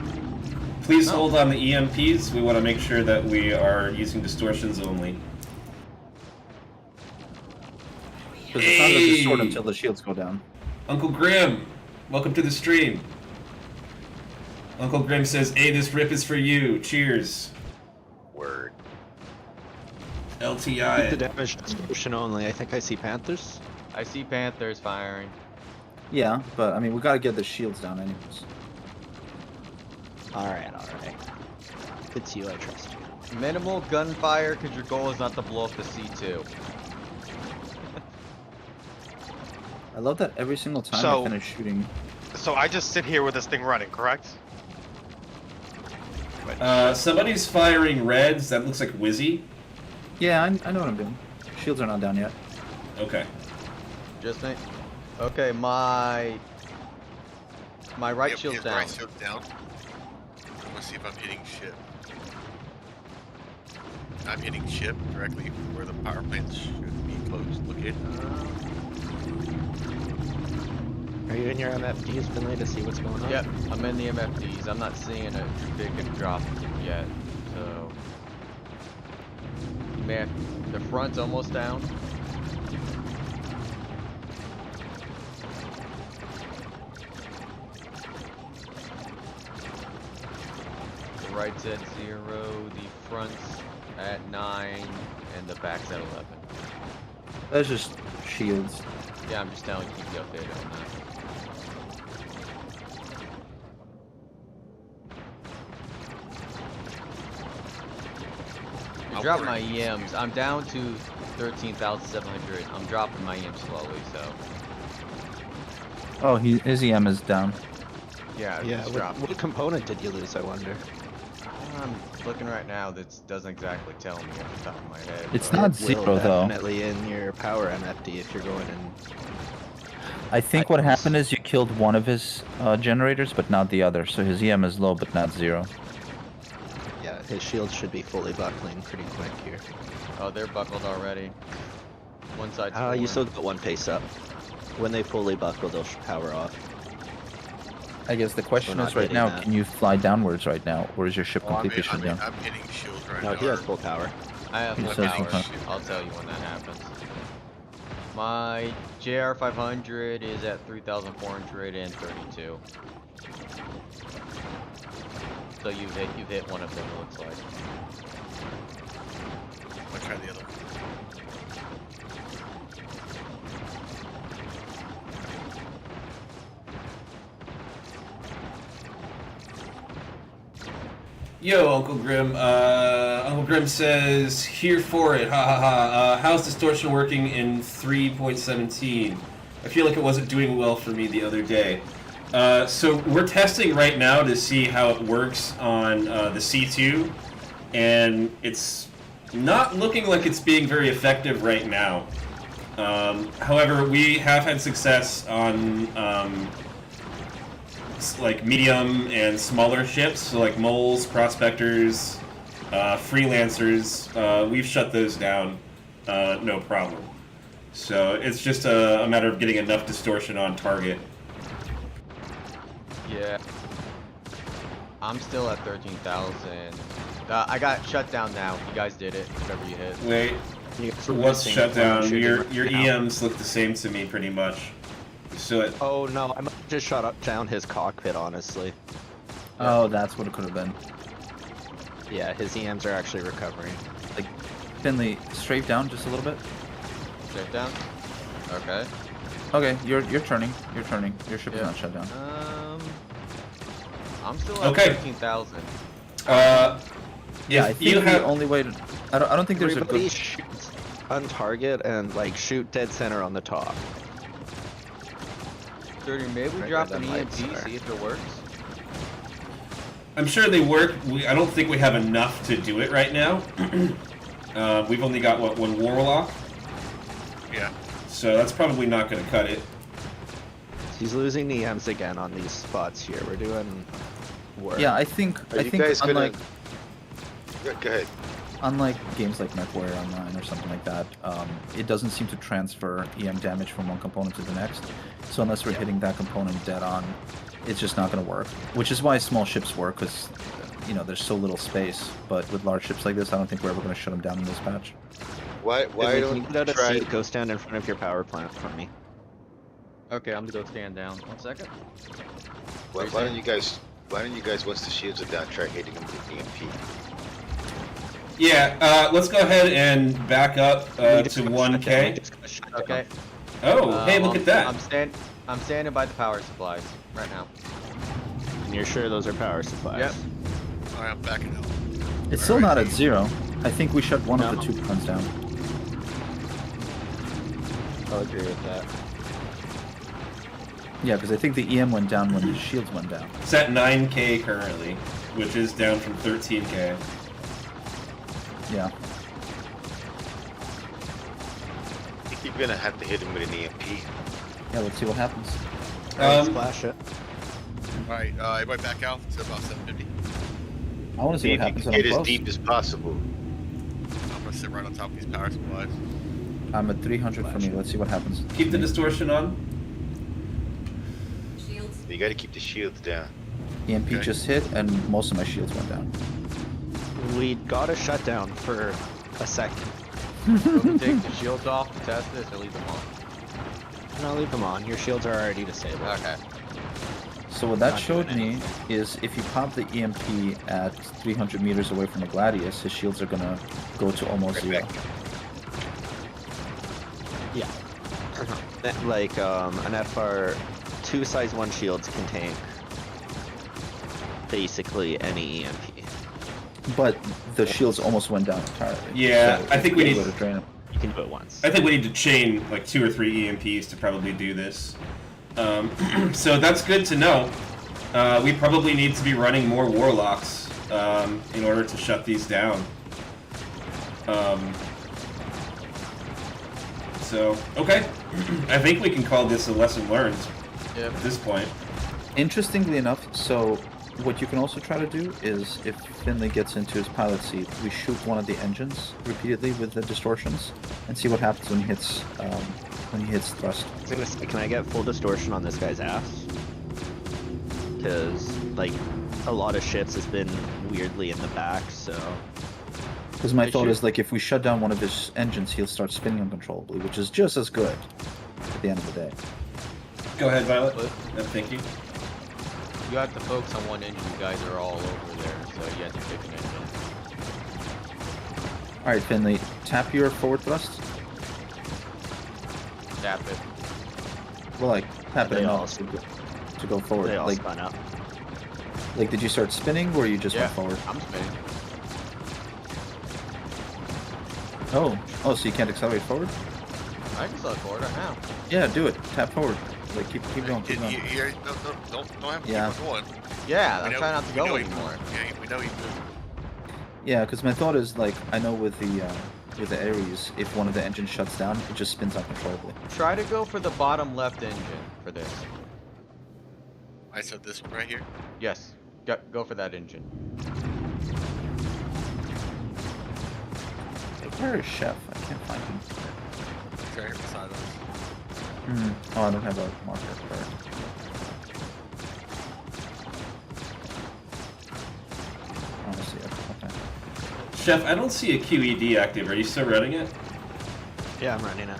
Speaker 6: Please
Speaker 7: No.
Speaker 6: hold on the EMPs. We want to make sure that we are using distortions only.
Speaker 3: Because it's not going to distort
Speaker 6: Hey!
Speaker 3: until the shields go down.
Speaker 6: Uncle Grim, welcome to the stream. Uncle Grim says, "Hey, this rip is for you. Cheers."
Speaker 11: word.
Speaker 4: Keep the
Speaker 6: LTI.
Speaker 4: damage distribution only. I think I see Panthers.
Speaker 7: I see Panthers firing.
Speaker 3: Yeah, but I mean, we got to get the shields down anyways.
Speaker 4: Alright, alright. It's you, I trust you.
Speaker 7: Minimal gunfire because your goal is not to blow up the C2.
Speaker 3: I love that every single time
Speaker 8: So-
Speaker 3: I finish shooting.
Speaker 8: So I just sit here with this thing running, correct?
Speaker 6: Somebody's firing reds. That looks like Wizzy.
Speaker 3: Yeah, I know what I'm doing. Shields are not down yet.
Speaker 6: Okay.
Speaker 7: Just me? Okay, my right
Speaker 1: Yep,
Speaker 7: shield's
Speaker 1: his
Speaker 7: down.
Speaker 1: Right shield's down. Let's see if I'm hitting ship. I'm hitting ship directly where the power plants should be located.
Speaker 4: Are you in your MFDs, Finley, to see what's going on?
Speaker 7: Yep, I'm in the MFDs. I'm not seeing a big drop yet, so... Man, the front's almost down. The right's at 0, the front's at 9, and the back's at 11.
Speaker 3: That's just shields.
Speaker 7: Yeah, I'm just telling you, keep you updated on that. I
Speaker 1: I'll
Speaker 7: dropped
Speaker 1: work.
Speaker 7: my EMs. I'm down to 13,700. I'm dropping my EMs slowly, so
Speaker 3: Oh, his EM is down.
Speaker 7: yeah,
Speaker 4: Yeah,
Speaker 7: just
Speaker 4: what,
Speaker 7: dropped.
Speaker 4: what component did you lose, I wonder?
Speaker 7: I'm looking right now. That doesn't exactly tell me off the top of my head.
Speaker 3: It's
Speaker 7: but-
Speaker 3: not
Speaker 4: Will
Speaker 3: zero though.
Speaker 4: definitely in your power MFD if you're going in.
Speaker 3: I think what happened is you killed one of his generators, but not the other. So his EM is low, but not zero.
Speaker 4: Yeah, his shield should be fully buckling pretty quick here.
Speaker 7: Oh, they're buckled already. One side's
Speaker 4: You
Speaker 7: full
Speaker 4: still
Speaker 7: in.
Speaker 4: got one pace up. When they fully buckle, they'll power off.
Speaker 3: I guess the question
Speaker 4: not
Speaker 3: is right
Speaker 4: getting
Speaker 3: now,
Speaker 4: that.
Speaker 3: can you fly downwards right now, or is your ship
Speaker 1: Oh,
Speaker 3: completely shut down?
Speaker 1: I'm hitting shields right
Speaker 4: No,
Speaker 1: now.
Speaker 4: he has full power.
Speaker 7: I have
Speaker 3: He
Speaker 7: full
Speaker 3: says he
Speaker 7: power.
Speaker 3: can't.
Speaker 7: I'll tell you when that happens. My JR500 is at 3,432. So you've hit one of them, it looks like.
Speaker 1: I'll try the other one.
Speaker 6: Yo, Uncle Grim. Uncle Grim says, "Here for it, ha ha ha." How's distortion working in 3.17? I feel like it wasn't doing well for me the other day. So we're testing right now to see how it works on the C2, and it's not looking like it's being very effective right now. However, we have had success on like medium and smaller ships, so like moles, prospectors, freelancers. We've shut those down, no problem. So it's just a matter of getting enough distortion on target.
Speaker 7: Yeah. I'm still at 13,000. I got shut down now. You guys did it. Whatever you hit.
Speaker 6: Wait,
Speaker 4: You guys were
Speaker 6: what's
Speaker 4: missing
Speaker 6: shut
Speaker 4: one
Speaker 6: down?
Speaker 4: shooting
Speaker 6: Your
Speaker 4: right now.
Speaker 6: EMs look the same to me, pretty much. So it,
Speaker 4: Oh no, I might have just shut up down his cockpit, honestly.
Speaker 3: Oh, that's what it could have been.
Speaker 4: Yeah, his EMs are actually recovering.
Speaker 3: Like, Finley, strafe down just a little bit.
Speaker 7: Straight down. Okay.
Speaker 3: Okay, you're turning. You're turning. Your ship is
Speaker 7: Yeah.
Speaker 3: not shut down.
Speaker 7: I'm still at
Speaker 6: Okay.
Speaker 7: 13,000.
Speaker 3: Yeah, I
Speaker 6: If
Speaker 3: think
Speaker 6: you
Speaker 3: the
Speaker 6: have
Speaker 3: only way to. I don't think there's a
Speaker 4: Everybody
Speaker 3: good.
Speaker 4: shoots on target and like shoot dead center on the top.
Speaker 7: Dirty, maybe
Speaker 4: Right
Speaker 7: drop
Speaker 4: where
Speaker 7: an
Speaker 4: them
Speaker 7: EMP,
Speaker 4: lights are.
Speaker 7: see if it works.
Speaker 6: I'm sure they work. I don't think we have enough to do it right now. We've only got what, one warlock,
Speaker 1: Yeah.
Speaker 6: so that's probably not going to cut it.
Speaker 4: He's losing the EMs again on these spots here. We're doing work.
Speaker 3: Yeah, I think.
Speaker 11: Are
Speaker 3: I
Speaker 11: you
Speaker 3: think
Speaker 11: guys gonna?
Speaker 3: unlike
Speaker 11: Go ahead.
Speaker 3: unlike games like MechWarrior Online or something like that, it doesn't seem to transfer EM damage from one component to the next. So unless we're hitting that component dead on, it's just not going to work. Which is why small ships work, because there's so little space. But with large ships like this, I don't think we're ever going to shut them down in this patch.
Speaker 11: Why
Speaker 4: Can
Speaker 11: don't
Speaker 4: you get out
Speaker 11: you
Speaker 4: of
Speaker 11: try?
Speaker 4: seat, go stand in front of your power plant for me.
Speaker 7: Okay, I'm gonna go stand down. 1 second.
Speaker 11: Why don't you guys? Why don't you guys, once the shields are down, try hitting them with EMP?
Speaker 6: Yeah, let's go ahead and back up
Speaker 4: We
Speaker 6: to
Speaker 4: just got shut down. We
Speaker 6: 1K.
Speaker 4: just got shut down.
Speaker 7: Okay.
Speaker 6: Oh, hey, look at that.
Speaker 7: I'm standing by the power supplies right now.
Speaker 4: And you're sure those are power supplies?
Speaker 7: Yep.
Speaker 1: All right, I'm backing out.
Speaker 3: It's still not at 0. I think we shut one
Speaker 4: No.
Speaker 3: of the 2 guns down.
Speaker 4: I'll agree with that.
Speaker 3: Yeah, because I think the EM went down when the shields went down.
Speaker 6: It's at 9K currently, which is down from 13K.
Speaker 3: Yeah.
Speaker 11: I think you're gonna have to hit him with an EMP.
Speaker 3: Yeah, let's see what happens.
Speaker 4: Splash it.
Speaker 1: All right, everybody back out to about 750.
Speaker 3: I want to see
Speaker 11: See
Speaker 3: what
Speaker 11: if you
Speaker 3: happens
Speaker 11: can
Speaker 3: when
Speaker 11: get
Speaker 3: I'm
Speaker 11: as
Speaker 3: close.
Speaker 11: deep as possible.
Speaker 1: I'm gonna sit right on top of these power supplies.
Speaker 3: I'm at 300 for me. Let's see what happens.
Speaker 6: Keep the distortion on.
Speaker 10: Shields.
Speaker 11: You gotta keep the shields down.
Speaker 3: EMP
Speaker 1: Okay.
Speaker 3: just hit, and most of my shields went down.
Speaker 4: We got a shutdown for a second.
Speaker 7: We can take the shields off to test this or leave them on.
Speaker 4: No, leave them on. Your shields are already disabled.
Speaker 7: Okay.
Speaker 3: So what that
Speaker 4: Not
Speaker 3: showed
Speaker 4: doing
Speaker 3: me is if you pop the EMP at 300 meters away from a Gladius, his shields are gonna go to almost
Speaker 11: Right
Speaker 3: 0.
Speaker 11: back.
Speaker 4: Yeah. Like an FR, 2 size 1 shields contain basically any EMP.
Speaker 3: But the shields almost went down entirely.
Speaker 6: Yeah,
Speaker 3: so
Speaker 6: I think we
Speaker 3: you
Speaker 6: need-
Speaker 3: go to drain them.
Speaker 4: You can do it once.
Speaker 6: I think we need to chain like 2 or 3 EMPs to probably do this. So that's good to know. We probably need to be running more warlocks in order to shut these down. So, okay. I think we can call this a lesson learned
Speaker 7: Yep.
Speaker 6: at this point.
Speaker 3: Interestingly enough, so what you can also try to do is if Finley gets into his pilot seat, we shoot one of the engines repeatedly with the distortions and see what happens when he hits thrust.
Speaker 4: I was gonna say, can I get full distortion on this guy's ass? Because, like, a lot of ships has been weirdly in the back, so...
Speaker 3: Because my
Speaker 4: They
Speaker 3: thought
Speaker 4: shoot.
Speaker 3: is like if we shut down one of his engines, he'll start spinning uncontrollably, which is just as good at the end of the day.
Speaker 6: Go ahead, Violet.
Speaker 7: What?
Speaker 6: Thank you.
Speaker 7: You have to focus on one engine. You guys are all over there, so you have to pick an engine.
Speaker 3: All right, Finley, tap your forward thrust.
Speaker 7: Tap it.
Speaker 3: Well, like tap it
Speaker 4: They all
Speaker 3: enough to go forward.
Speaker 4: They all
Speaker 3: Like,
Speaker 4: spun up.
Speaker 3: did you start spinning or you just
Speaker 7: Yeah.
Speaker 3: went forward?
Speaker 7: I'm spinning.
Speaker 3: Oh, so you can't accelerate forward?
Speaker 7: I can start forward right now.
Speaker 3: Yeah, do it. Tap forward. Like keep going, keep going.
Speaker 1: Don't have to
Speaker 3: Yeah.
Speaker 1: keep on going.
Speaker 7: Yeah,
Speaker 1: We
Speaker 7: I'm
Speaker 1: know-
Speaker 7: trying not to
Speaker 1: we
Speaker 7: go
Speaker 1: know you
Speaker 7: anymore.
Speaker 1: move. Yeah, we know you move.
Speaker 3: Yeah, because my thought is like I know with the Ares, if one of the engines shuts down, it just spins uncontrollably.
Speaker 7: Try to go for the bottom left engine for this.
Speaker 1: I said this one right here.
Speaker 7: Yes. Go for that engine.
Speaker 3: Where is Chef? I can't find him.
Speaker 1: It's right here beside us.
Speaker 3: Oh, I don't have a marker for it. Oh, I see it. Okay.
Speaker 6: Chef, I don't see a QED active. Are you still running it?
Speaker 4: Yeah, I'm running it.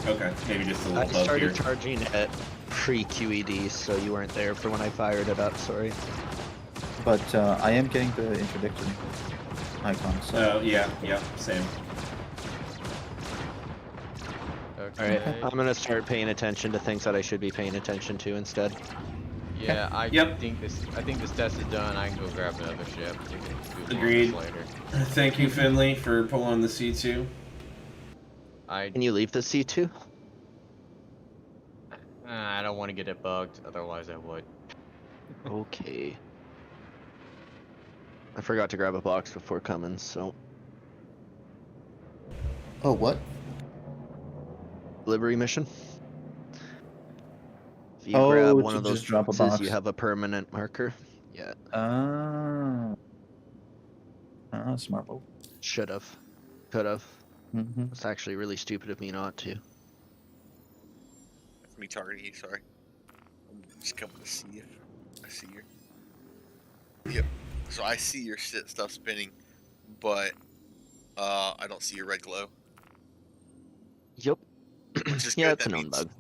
Speaker 6: Okay, maybe just a
Speaker 4: I
Speaker 6: little bug
Speaker 4: started
Speaker 6: here.
Speaker 4: charging at pre-QED, so you weren't there for when I fired it up, sorry.
Speaker 3: But I am getting the interdiction icon. So
Speaker 6: Oh, yeah, same.
Speaker 7: Okay.
Speaker 4: Alright, I'm gonna start paying attention to things that I should be paying attention to instead.
Speaker 7: Yeah, I
Speaker 6: Yep.
Speaker 7: think this test is done. I can go grab another ship. We can do more on
Speaker 6: Agreed.
Speaker 7: this later.
Speaker 6: Thank you, Finley, for pulling the C2.
Speaker 4: Can you leave the C2?
Speaker 7: I don't want to get it bugged. Otherwise, I would.
Speaker 4: Okay. I forgot to grab a box before coming, so
Speaker 3: Oh, what?
Speaker 4: delivery mission. If you
Speaker 3: Oh,
Speaker 4: grab one
Speaker 3: to
Speaker 4: of those
Speaker 3: just drop a
Speaker 4: boxes, you
Speaker 3: box.
Speaker 4: have a permanent marker. Yeah,
Speaker 3: Ah. Smart move.
Speaker 4: should have, could have.
Speaker 3: Mm-hmm.
Speaker 4: It's actually really stupid of me not to.
Speaker 1: That's me targeting you. Sorry. I'm just coming to see if I see you. Yep. So I see your stuff spinning, but I don't see your red glow.
Speaker 4: Yep.
Speaker 1: Which is
Speaker 4: Yeah,
Speaker 1: good.
Speaker 4: it's
Speaker 1: That
Speaker 4: a known
Speaker 1: means
Speaker 4: bug.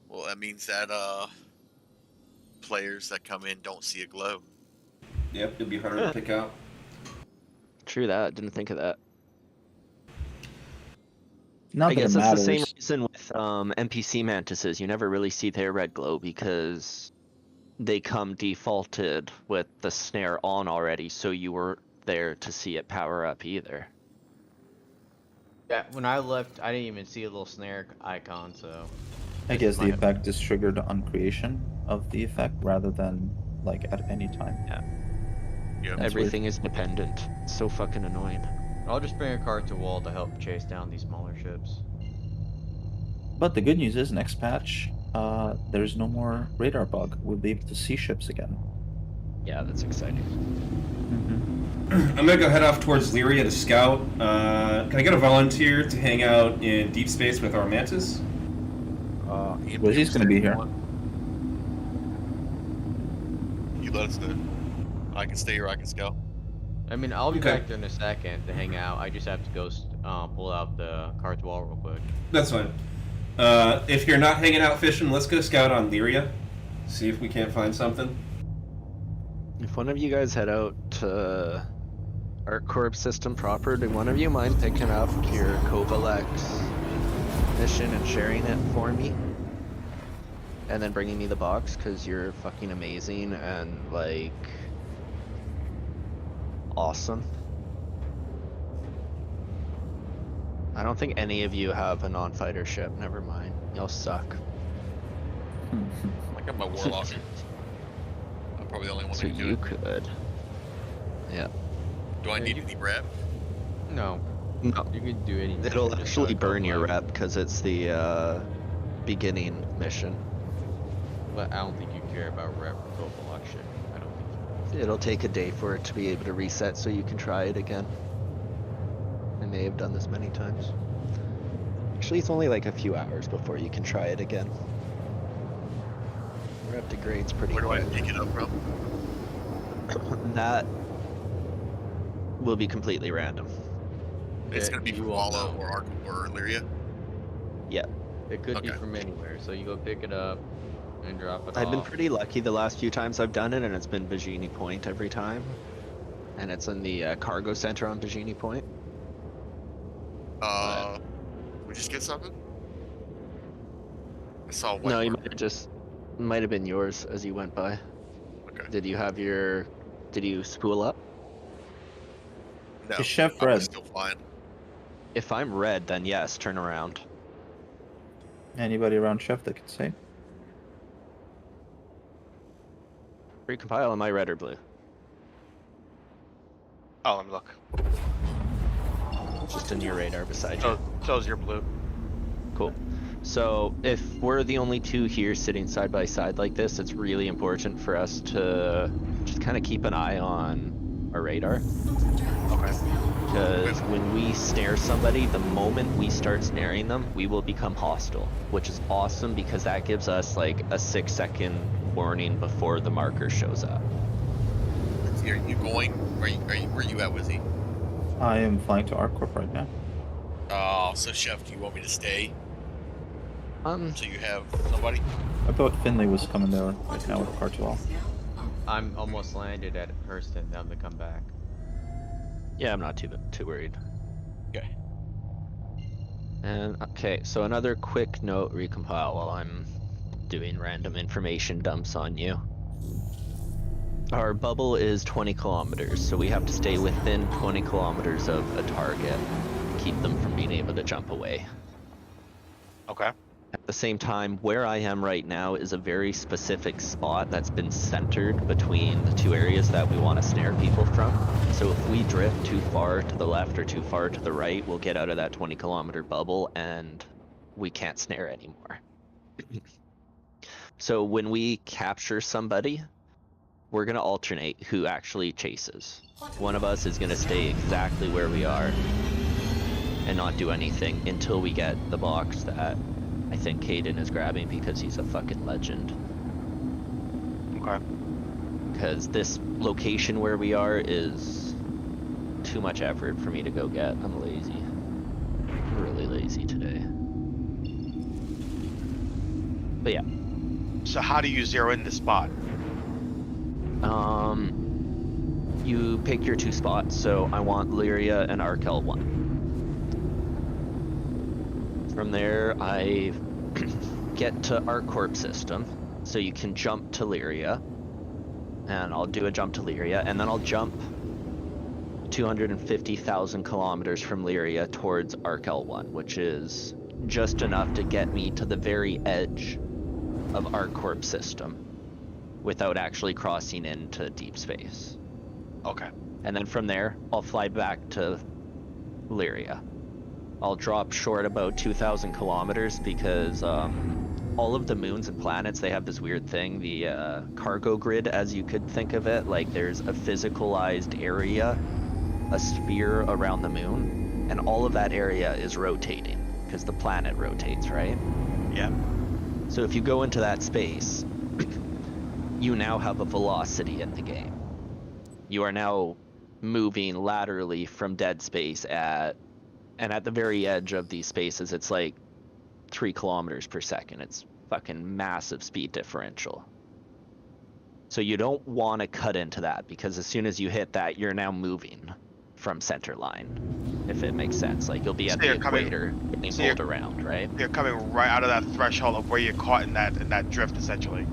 Speaker 1: well, that means that players that come in don't see a glow.
Speaker 6: Yep, it'll be harder to pick out.
Speaker 4: True that. Didn't think of that.
Speaker 3: Not
Speaker 4: I
Speaker 3: that
Speaker 4: guess
Speaker 3: it
Speaker 4: that's the
Speaker 3: matters.
Speaker 4: same reason with NPC mantises. You never really see their red glow because they come defaulted with the snare on already, so you weren't there to see it power up either.
Speaker 7: Yeah, when I left, I didn't even see a little snare icon. So
Speaker 3: I
Speaker 7: this
Speaker 3: guess the
Speaker 7: might-
Speaker 3: effect is triggered on creation of the effect rather than like at any time.
Speaker 4: Yeah.
Speaker 1: Yep.
Speaker 3: That's
Speaker 4: Everything is dependent. It's so fucking annoying.
Speaker 7: I'll just bring a cart to wall to help chase down these smaller ships.
Speaker 3: But the good news is, next patch, there's no more radar bug. We'll be able to see ships again.
Speaker 4: Yeah, that's exciting.
Speaker 3: Mm-hmm.
Speaker 6: I'm gonna go head off towards Lyria to scout. Can I get a volunteer to hang out in deep space with our mantis?
Speaker 3: Wizzy's gonna be here.
Speaker 1: You let us know. I can stay here. I can scout.
Speaker 7: I mean, I'll be
Speaker 6: Okay.
Speaker 7: back there in a second to hang out. I just have to go pull out the cart to wall real quick.
Speaker 6: That's fine. If you're not hanging out fishing, let's go scout on Lyria. See if we can't find something.
Speaker 4: If one of you guys head out to ArcCorp system proper, do one of you mind picking up your Kovalex mission and sharing it for me? And then bringing me the box, because you're fucking amazing and, like, awesome. I don't think any of you have a non-fighter ship, never mind. Y'all suck.
Speaker 1: I got my warlock. I'm probably the only one
Speaker 4: So
Speaker 1: who can do
Speaker 4: you
Speaker 1: it.
Speaker 4: could. Yeah.
Speaker 1: Do I need any rep?
Speaker 7: No,
Speaker 4: No.
Speaker 7: you can do anything.
Speaker 4: It'll
Speaker 7: Just
Speaker 4: actually
Speaker 7: gotta go
Speaker 4: burn your
Speaker 7: live.
Speaker 4: rep because it's the beginning mission.
Speaker 7: But I don't think you care about rep or global auction. I don't think you
Speaker 4: It'll take a day for it to be able to reset so you can try it again. I may have done this many times. Actually, it's only like a few hours before you can try it again. Rep degrades pretty
Speaker 1: Where do I
Speaker 4: quick.
Speaker 1: pick it up from?
Speaker 4: That will be completely random.
Speaker 1: It's
Speaker 7: Yeah,
Speaker 1: gonna be
Speaker 7: you
Speaker 1: from
Speaker 7: won't
Speaker 1: Wallow
Speaker 7: know.
Speaker 1: or Lyria.
Speaker 4: Yeah.
Speaker 7: It could be
Speaker 1: Okay.
Speaker 7: from anywhere, so you go pick it up and drop it
Speaker 4: I've been
Speaker 7: off.
Speaker 4: pretty lucky the last few times I've done it, and it's been Vagini Point every time. And it's in the cargo center on Vagini Point.
Speaker 1: We just get something? I saw one.
Speaker 4: No, you might have been yours as you went by.
Speaker 1: Okay.
Speaker 4: Did you spool up?
Speaker 1: No.
Speaker 3: Is Chef
Speaker 1: I
Speaker 3: red?
Speaker 1: was still flying.
Speaker 4: If I'm red, then yes, turn around.
Speaker 3: Anybody around Chef that could say?
Speaker 4: Recompile, am I red or blue?
Speaker 8: Oh, let me look.
Speaker 4: Just in your radar beside you.
Speaker 8: So's your blue.
Speaker 4: Cool. So if we're the only two here sitting side by side like this, it's really important for us to just kind of keep an eye on our radar.
Speaker 1: Okay.
Speaker 4: Because when we snare somebody, the moment we start snaring them, we will become hostile, which is awesome because that gives us like a 6-second warning before the marker shows up.
Speaker 1: Are you going? Where you at, Wizzy?
Speaker 3: I am flying to ArcCorp right now.
Speaker 1: Oh, so Chef, do you want me to stay so you have somebody?
Speaker 3: I thought Finley was coming there right now with a Cartwell.
Speaker 7: I'm almost landed at Hurston. I'm to come back.
Speaker 4: Yeah, I'm not too worried.
Speaker 1: Okay.
Speaker 4: And okay, so another quick note recompile while I'm doing random information dumps on you. Our bubble is 20 kilometers, so we have to stay within 20 kilometers of a target, keep them from being able to jump away.
Speaker 8: Okay.
Speaker 4: At the same time, where I am right now is a very specific spot that's been centered between the two areas that we want to snare people from. So if we drift too far to the left or too far to the right, we'll get out of that 20-kilometer bubble and we can't snare anymore. So when we capture somebody, we're going to alternate who actually chases. One of us is going to stay exactly where we are and not do anything until we get the box that I think Caden is grabbing because he's a fucking legend.
Speaker 8: Okay.
Speaker 4: Because this location where we are is too much effort for me to go get. I'm lazy. I'm really lazy today. But yeah.
Speaker 8: So how do you zero in the spot?
Speaker 4: You pick your two spots, so I want Lyria and Arkel 1. From there, I get to ArcCorp system, so you can jump to Lyria, and I'll do a jump to Lyria, and then I'll jump 250,000 kilometers from Lyria towards Arkel 1, which is just enough to get me to the very edge of ArcCorp system without actually crossing into deep space.
Speaker 8: Okay.
Speaker 4: And then from there, I'll fly back to Lyria. I'll drop short about 2,000 kilometers because all of the moons and planets, they have this weird thing, the cargo grid, as you could think of it. Like there's a physicalized area, a sphere around the moon, and all of that area is rotating because the planet rotates, right?
Speaker 8: Yeah.
Speaker 4: So if you go into that space, you now have a velocity in the game. You are now moving laterally from dead space and at the very edge of these spaces, it's like 3 kilometers per second. It's fucking massive speed differential. So you don't want to cut into that because as soon as you hit that, you're now moving from center line, if it makes sense. Like you'll be at
Speaker 8: So
Speaker 4: the
Speaker 8: you're coming-
Speaker 4: equator getting
Speaker 8: so you're-
Speaker 4: pulled around, right?
Speaker 8: You're coming right out of that threshold of where you're caught in that drift, essentially.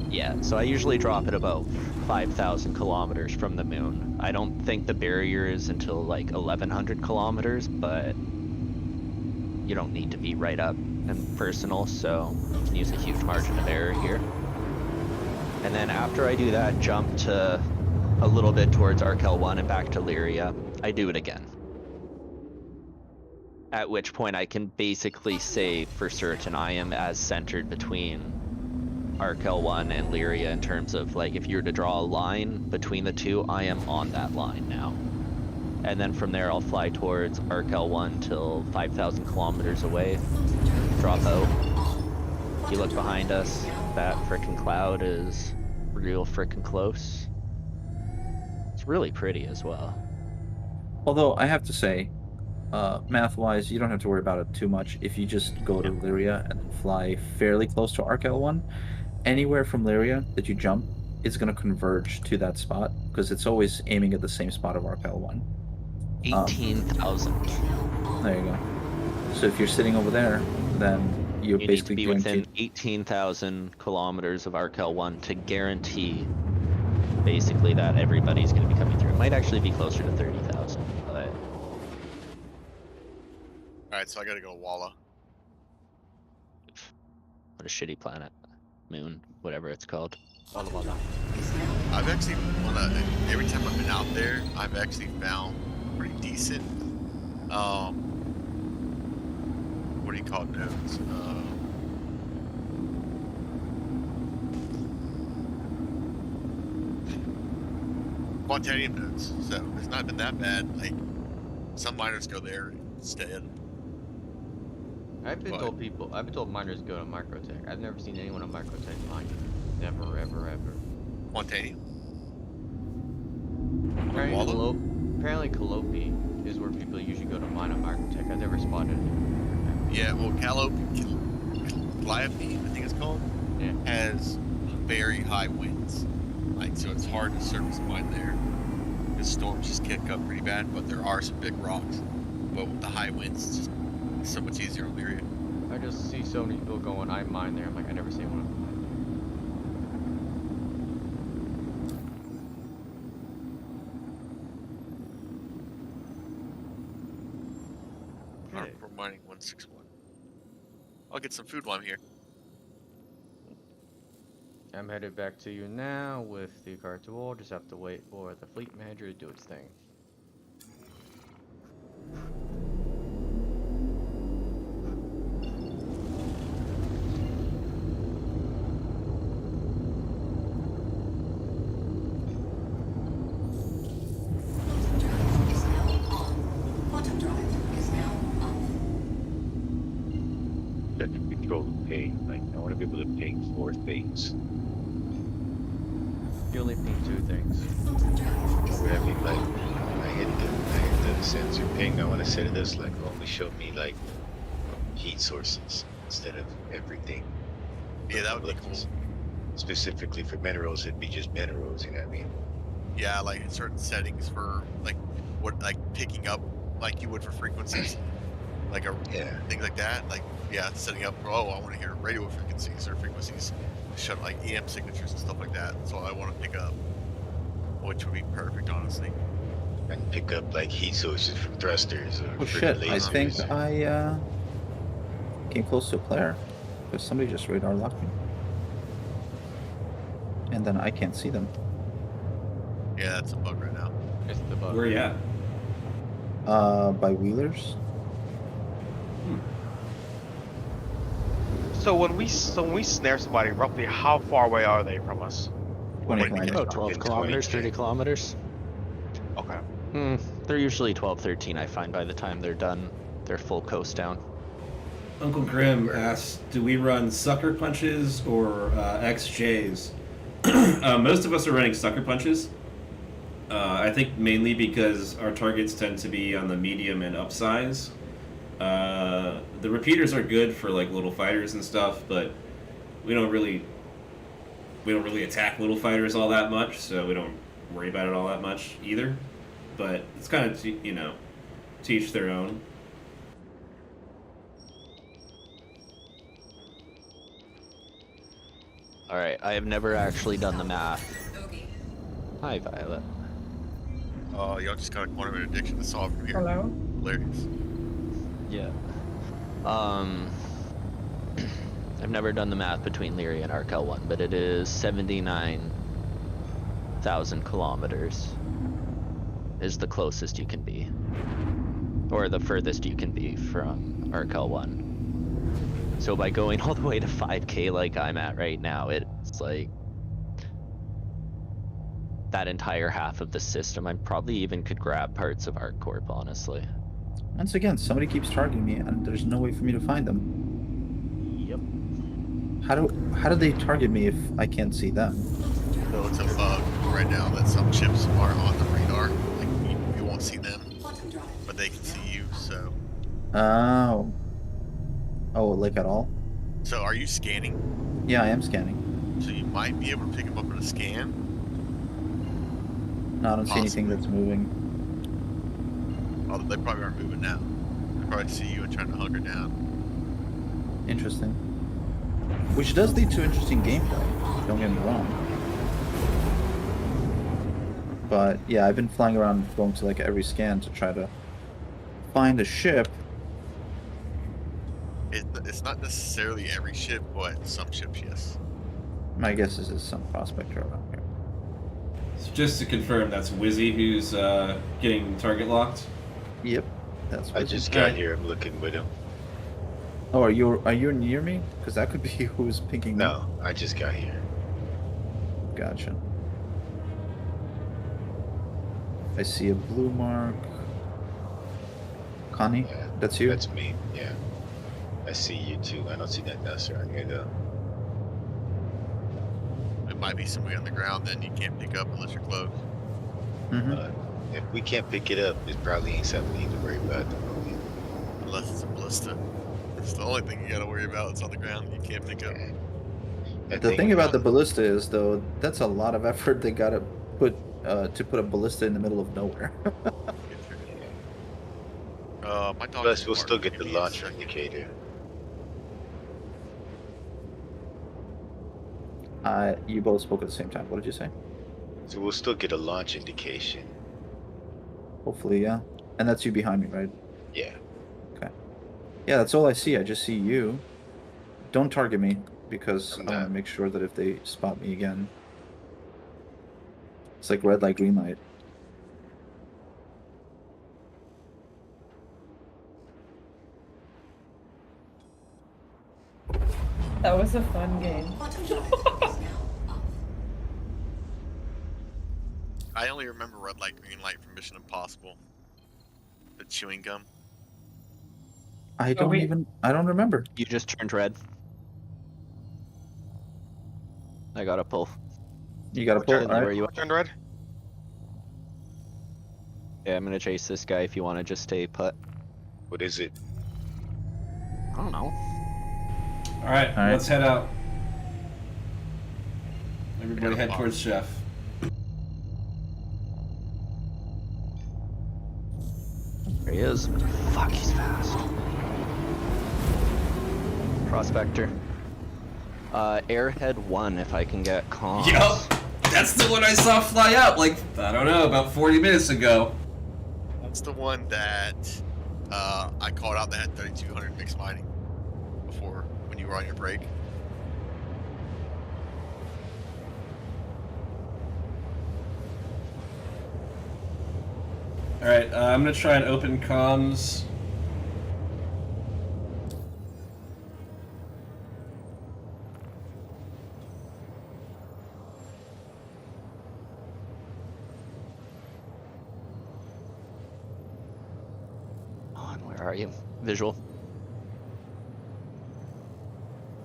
Speaker 4: Yeah, so I usually drop at about 5,000 kilometers from the moon. I don't think the barrier is until like 1,100 kilometers, but you don't need to be right up and personal, so you can use a huge margin of error here. And then after I do that, jump to a little bit towards Arkel 1 and back to Lyria, I do it again. At which point I can basically say for certain I am as centered between Arkel 1 and Lyria in terms of like if you were to draw a line between the two, I am on that line now. And then from there I'll fly towards Arkel 1 till 5,000 kilometers away, drop out. If you look behind us, that frickin' cloud is real frickin' close. It's really pretty as well.
Speaker 3: Although I have to say, math-wise, you don't have to worry about it too much. If you just go to Lyria and then fly fairly close to Arkel 1, anywhere from Lyria that you jump, it's going to converge to that spot because it's always aiming at the same spot of Arkel 1.
Speaker 4: 18,000.
Speaker 3: There you go. So if you're sitting over there, then you're
Speaker 4: You need to
Speaker 3: basically
Speaker 4: be within
Speaker 3: guaranteed.
Speaker 4: 18,000 kilometers of Arkel 1 to guarantee basically that everybody's going to be coming through. It might actually be closer to 30,000, but
Speaker 1: Alright, so I gotta go Walla.
Speaker 4: what a shitty planet. Moon, whatever it's called.
Speaker 1: I've actually, every time I've been out there, I've actually found pretty decent, what do you call nodes? Quantanium nodes, so it's not been that bad. Like, some miners go there instead.
Speaker 7: I've been told miners go to Microtech. I've never seen anyone on Microtech mine. Never, ever, ever.
Speaker 1: Quantanium?
Speaker 7: Apparently,
Speaker 1: Walla?
Speaker 7: Calliope is where people usually go to mine on Microtech. I've never spotted it.
Speaker 1: Yeah, well, Calliope, I think it's called,
Speaker 7: Yeah.
Speaker 1: has very high winds. Like, so it's hard to surface mine there. Because storms just kick up pretty bad, but there are some big rocks. But with the high winds, it's just so much easier on Lyria.
Speaker 7: I just see so many people going, I mine there. I'm like, I never see one.
Speaker 1: mining 161. I'll get some food while I'm here.
Speaker 7: I'm headed back to you now with the cart to wall. Just have to wait for the fleet manager to do its thing.
Speaker 10: Is now on. Quantum drive is now off.
Speaker 11: That to control the pain. Like I want to be able to ping 4 things.
Speaker 7: You only ping 2 things.
Speaker 10: Quantum drive is
Speaker 11: Where I
Speaker 10: now
Speaker 11: mean, like
Speaker 10: on.
Speaker 11: when I hit the sensor ping, I want to set it as like only show me like heat sources instead of everything.
Speaker 1: Yeah, that would be
Speaker 11: Like,
Speaker 1: cool.
Speaker 11: Specifically for minerals, it'd be just minerals. You know what I mean?
Speaker 1: Yeah, like certain settings for like what like picking up like you would for frequencies, like
Speaker 11: Yeah.
Speaker 1: things like that. Like yeah, setting up. Oh, I want to hear radio frequencies or frequencies, shut like EM signatures and stuff like that. So I want to pick up, which would be perfect, honestly.
Speaker 11: I can pick up like heat sources from thrusters or
Speaker 3: Oh
Speaker 11: friggin'
Speaker 3: shit, I
Speaker 11: lasers.
Speaker 3: think I came close to a player. Because somebody just radar locked me. And then I can't see them.
Speaker 1: Yeah, that's a bug right now.
Speaker 7: It's the bug.
Speaker 6: Where you at?
Speaker 3: By Wheelers.
Speaker 8: So when we snare somebody, roughly how far away are they from us?
Speaker 3: 20
Speaker 1: What do you
Speaker 3: kilometers.
Speaker 1: think?
Speaker 4: About 12
Speaker 11: in
Speaker 4: kilometers,
Speaker 11: 20K.
Speaker 4: 30 kilometers.
Speaker 8: Okay.
Speaker 4: They're usually 12, 13, I find, by the time they're done their full coast down.
Speaker 6: Uncle Grim asks, do we run sucker punches or XJs? Most of us are running sucker punches. I think mainly because our targets tend to be on the medium and upsize. The repeaters are good for like little fighters and stuff, but we don't really attack little fighters all that much, so we don't worry about it all that much either. But it's kind of to each their own.
Speaker 4: Alright, I have never actually done the math.
Speaker 10: Bogey.
Speaker 4: Hi, Violet.
Speaker 1: Oh, y'all just got a quantum addiction to solve from here.
Speaker 9: Hello?
Speaker 1: Hilarious.
Speaker 4: Yeah. I've never done the math between Lyria and Arkel 1, but it is 79,000 kilometers is the closest you can be. Or the furthest you can be from Arkel 1. So by going all the way to 5K like I'm at right now, it's like that entire half of the system. I probably even could grab parts of ArcCorp, honestly.
Speaker 3: Once again, somebody keeps targeting me, and there's no way for me to find them.
Speaker 4: Yep.
Speaker 3: How do they target me if I can't see them?
Speaker 1: So it's a bug right now that some chips are on the radar. Like you won't see them,
Speaker 10: Quantum drive.
Speaker 1: but they can see you. So
Speaker 3: Oh, like at all?
Speaker 1: so are you scanning?
Speaker 3: Yeah, I am scanning.
Speaker 1: So you might be able to pick them up in a scan.
Speaker 3: No, I don't see anything
Speaker 1: Possibly.
Speaker 3: that's moving.
Speaker 1: Although they probably aren't moving now. They probably see you and trying to hunker down.
Speaker 3: Interesting. Which does lead to interesting gameplay, don't get me wrong. But yeah, I've been flying around going to like every scan to try to find a ship.
Speaker 1: It's not necessarily every ship, but some ships, yes.
Speaker 3: My guess is it's some prospector around here.
Speaker 6: So just to confirm, that's Wizzy who's getting target locked.
Speaker 3: Yep, that's
Speaker 11: I
Speaker 3: what
Speaker 11: just got here. I'm looking with him.
Speaker 3: Oh, are you near me? Because that could be who's picking me.
Speaker 11: No, I just got here.
Speaker 3: Gotcha. I see a blue mark. Connie,
Speaker 11: Yeah,
Speaker 3: that's you?
Speaker 11: That's me. Yeah. I see you too. I don't see that dust around here though.
Speaker 1: It might be somebody on the ground then you can't pick up unless you're close.
Speaker 3: Mm-hmm.
Speaker 11: If we can't pick it up, it probably ain't something we need to worry about at the moment.
Speaker 1: Unless it's a ballista. It's the only thing you gotta worry about. It's on the ground and you can't pick up.
Speaker 3: The thing about the ballista is, though, that's a lot of effort they gotta put to put a ballista in the middle of nowhere.
Speaker 1: My dog.
Speaker 11: Plus,
Speaker 1: is
Speaker 11: we'll still
Speaker 1: barking.
Speaker 11: get the
Speaker 1: Give me a
Speaker 11: launch
Speaker 1: second.
Speaker 11: indicator.
Speaker 3: You both spoke at the same time. What did you say?
Speaker 11: So we'll still get a launch indication.
Speaker 3: Hopefully, yeah. And that's you behind me, right?
Speaker 11: Yeah.
Speaker 3: Okay. Yeah, that's all I see. I just see you. Don't target me because
Speaker 11: I'm
Speaker 3: I want
Speaker 11: not.
Speaker 3: to make sure that if they spot me again, it's like red light, green light.
Speaker 9: That was a fun game.
Speaker 10: Quantum drive is now off.
Speaker 1: I only remember red light, green light from Mission Impossible. The chewing gum.
Speaker 3: I don't
Speaker 9: we-
Speaker 3: even. I don't remember.
Speaker 4: You just turned red. I gotta pull.
Speaker 3: You got to pull.
Speaker 4: Finley,
Speaker 3: All
Speaker 4: where
Speaker 3: right.
Speaker 4: you at?
Speaker 8: Turned red.
Speaker 4: Yeah, I'm gonna chase this guy if you want to just stay put.
Speaker 11: What is it?
Speaker 4: I don't know.
Speaker 6: All right,
Speaker 3: All right.
Speaker 6: let's head out.
Speaker 1: I
Speaker 6: Everybody
Speaker 1: got a
Speaker 6: head
Speaker 1: box.
Speaker 6: towards Chef.
Speaker 4: There he is. Fuck, he's fast. Prospector. Airhead 1 if I can get comms.
Speaker 6: Yup, that's the one I saw fly out like, I don't know, about 40 minutes ago.
Speaker 1: That's the one that I called out that had 3200 mixed mining before when you were on your break.
Speaker 6: Alright, I'm gonna try and open comms.
Speaker 4: On, where are you? Visual.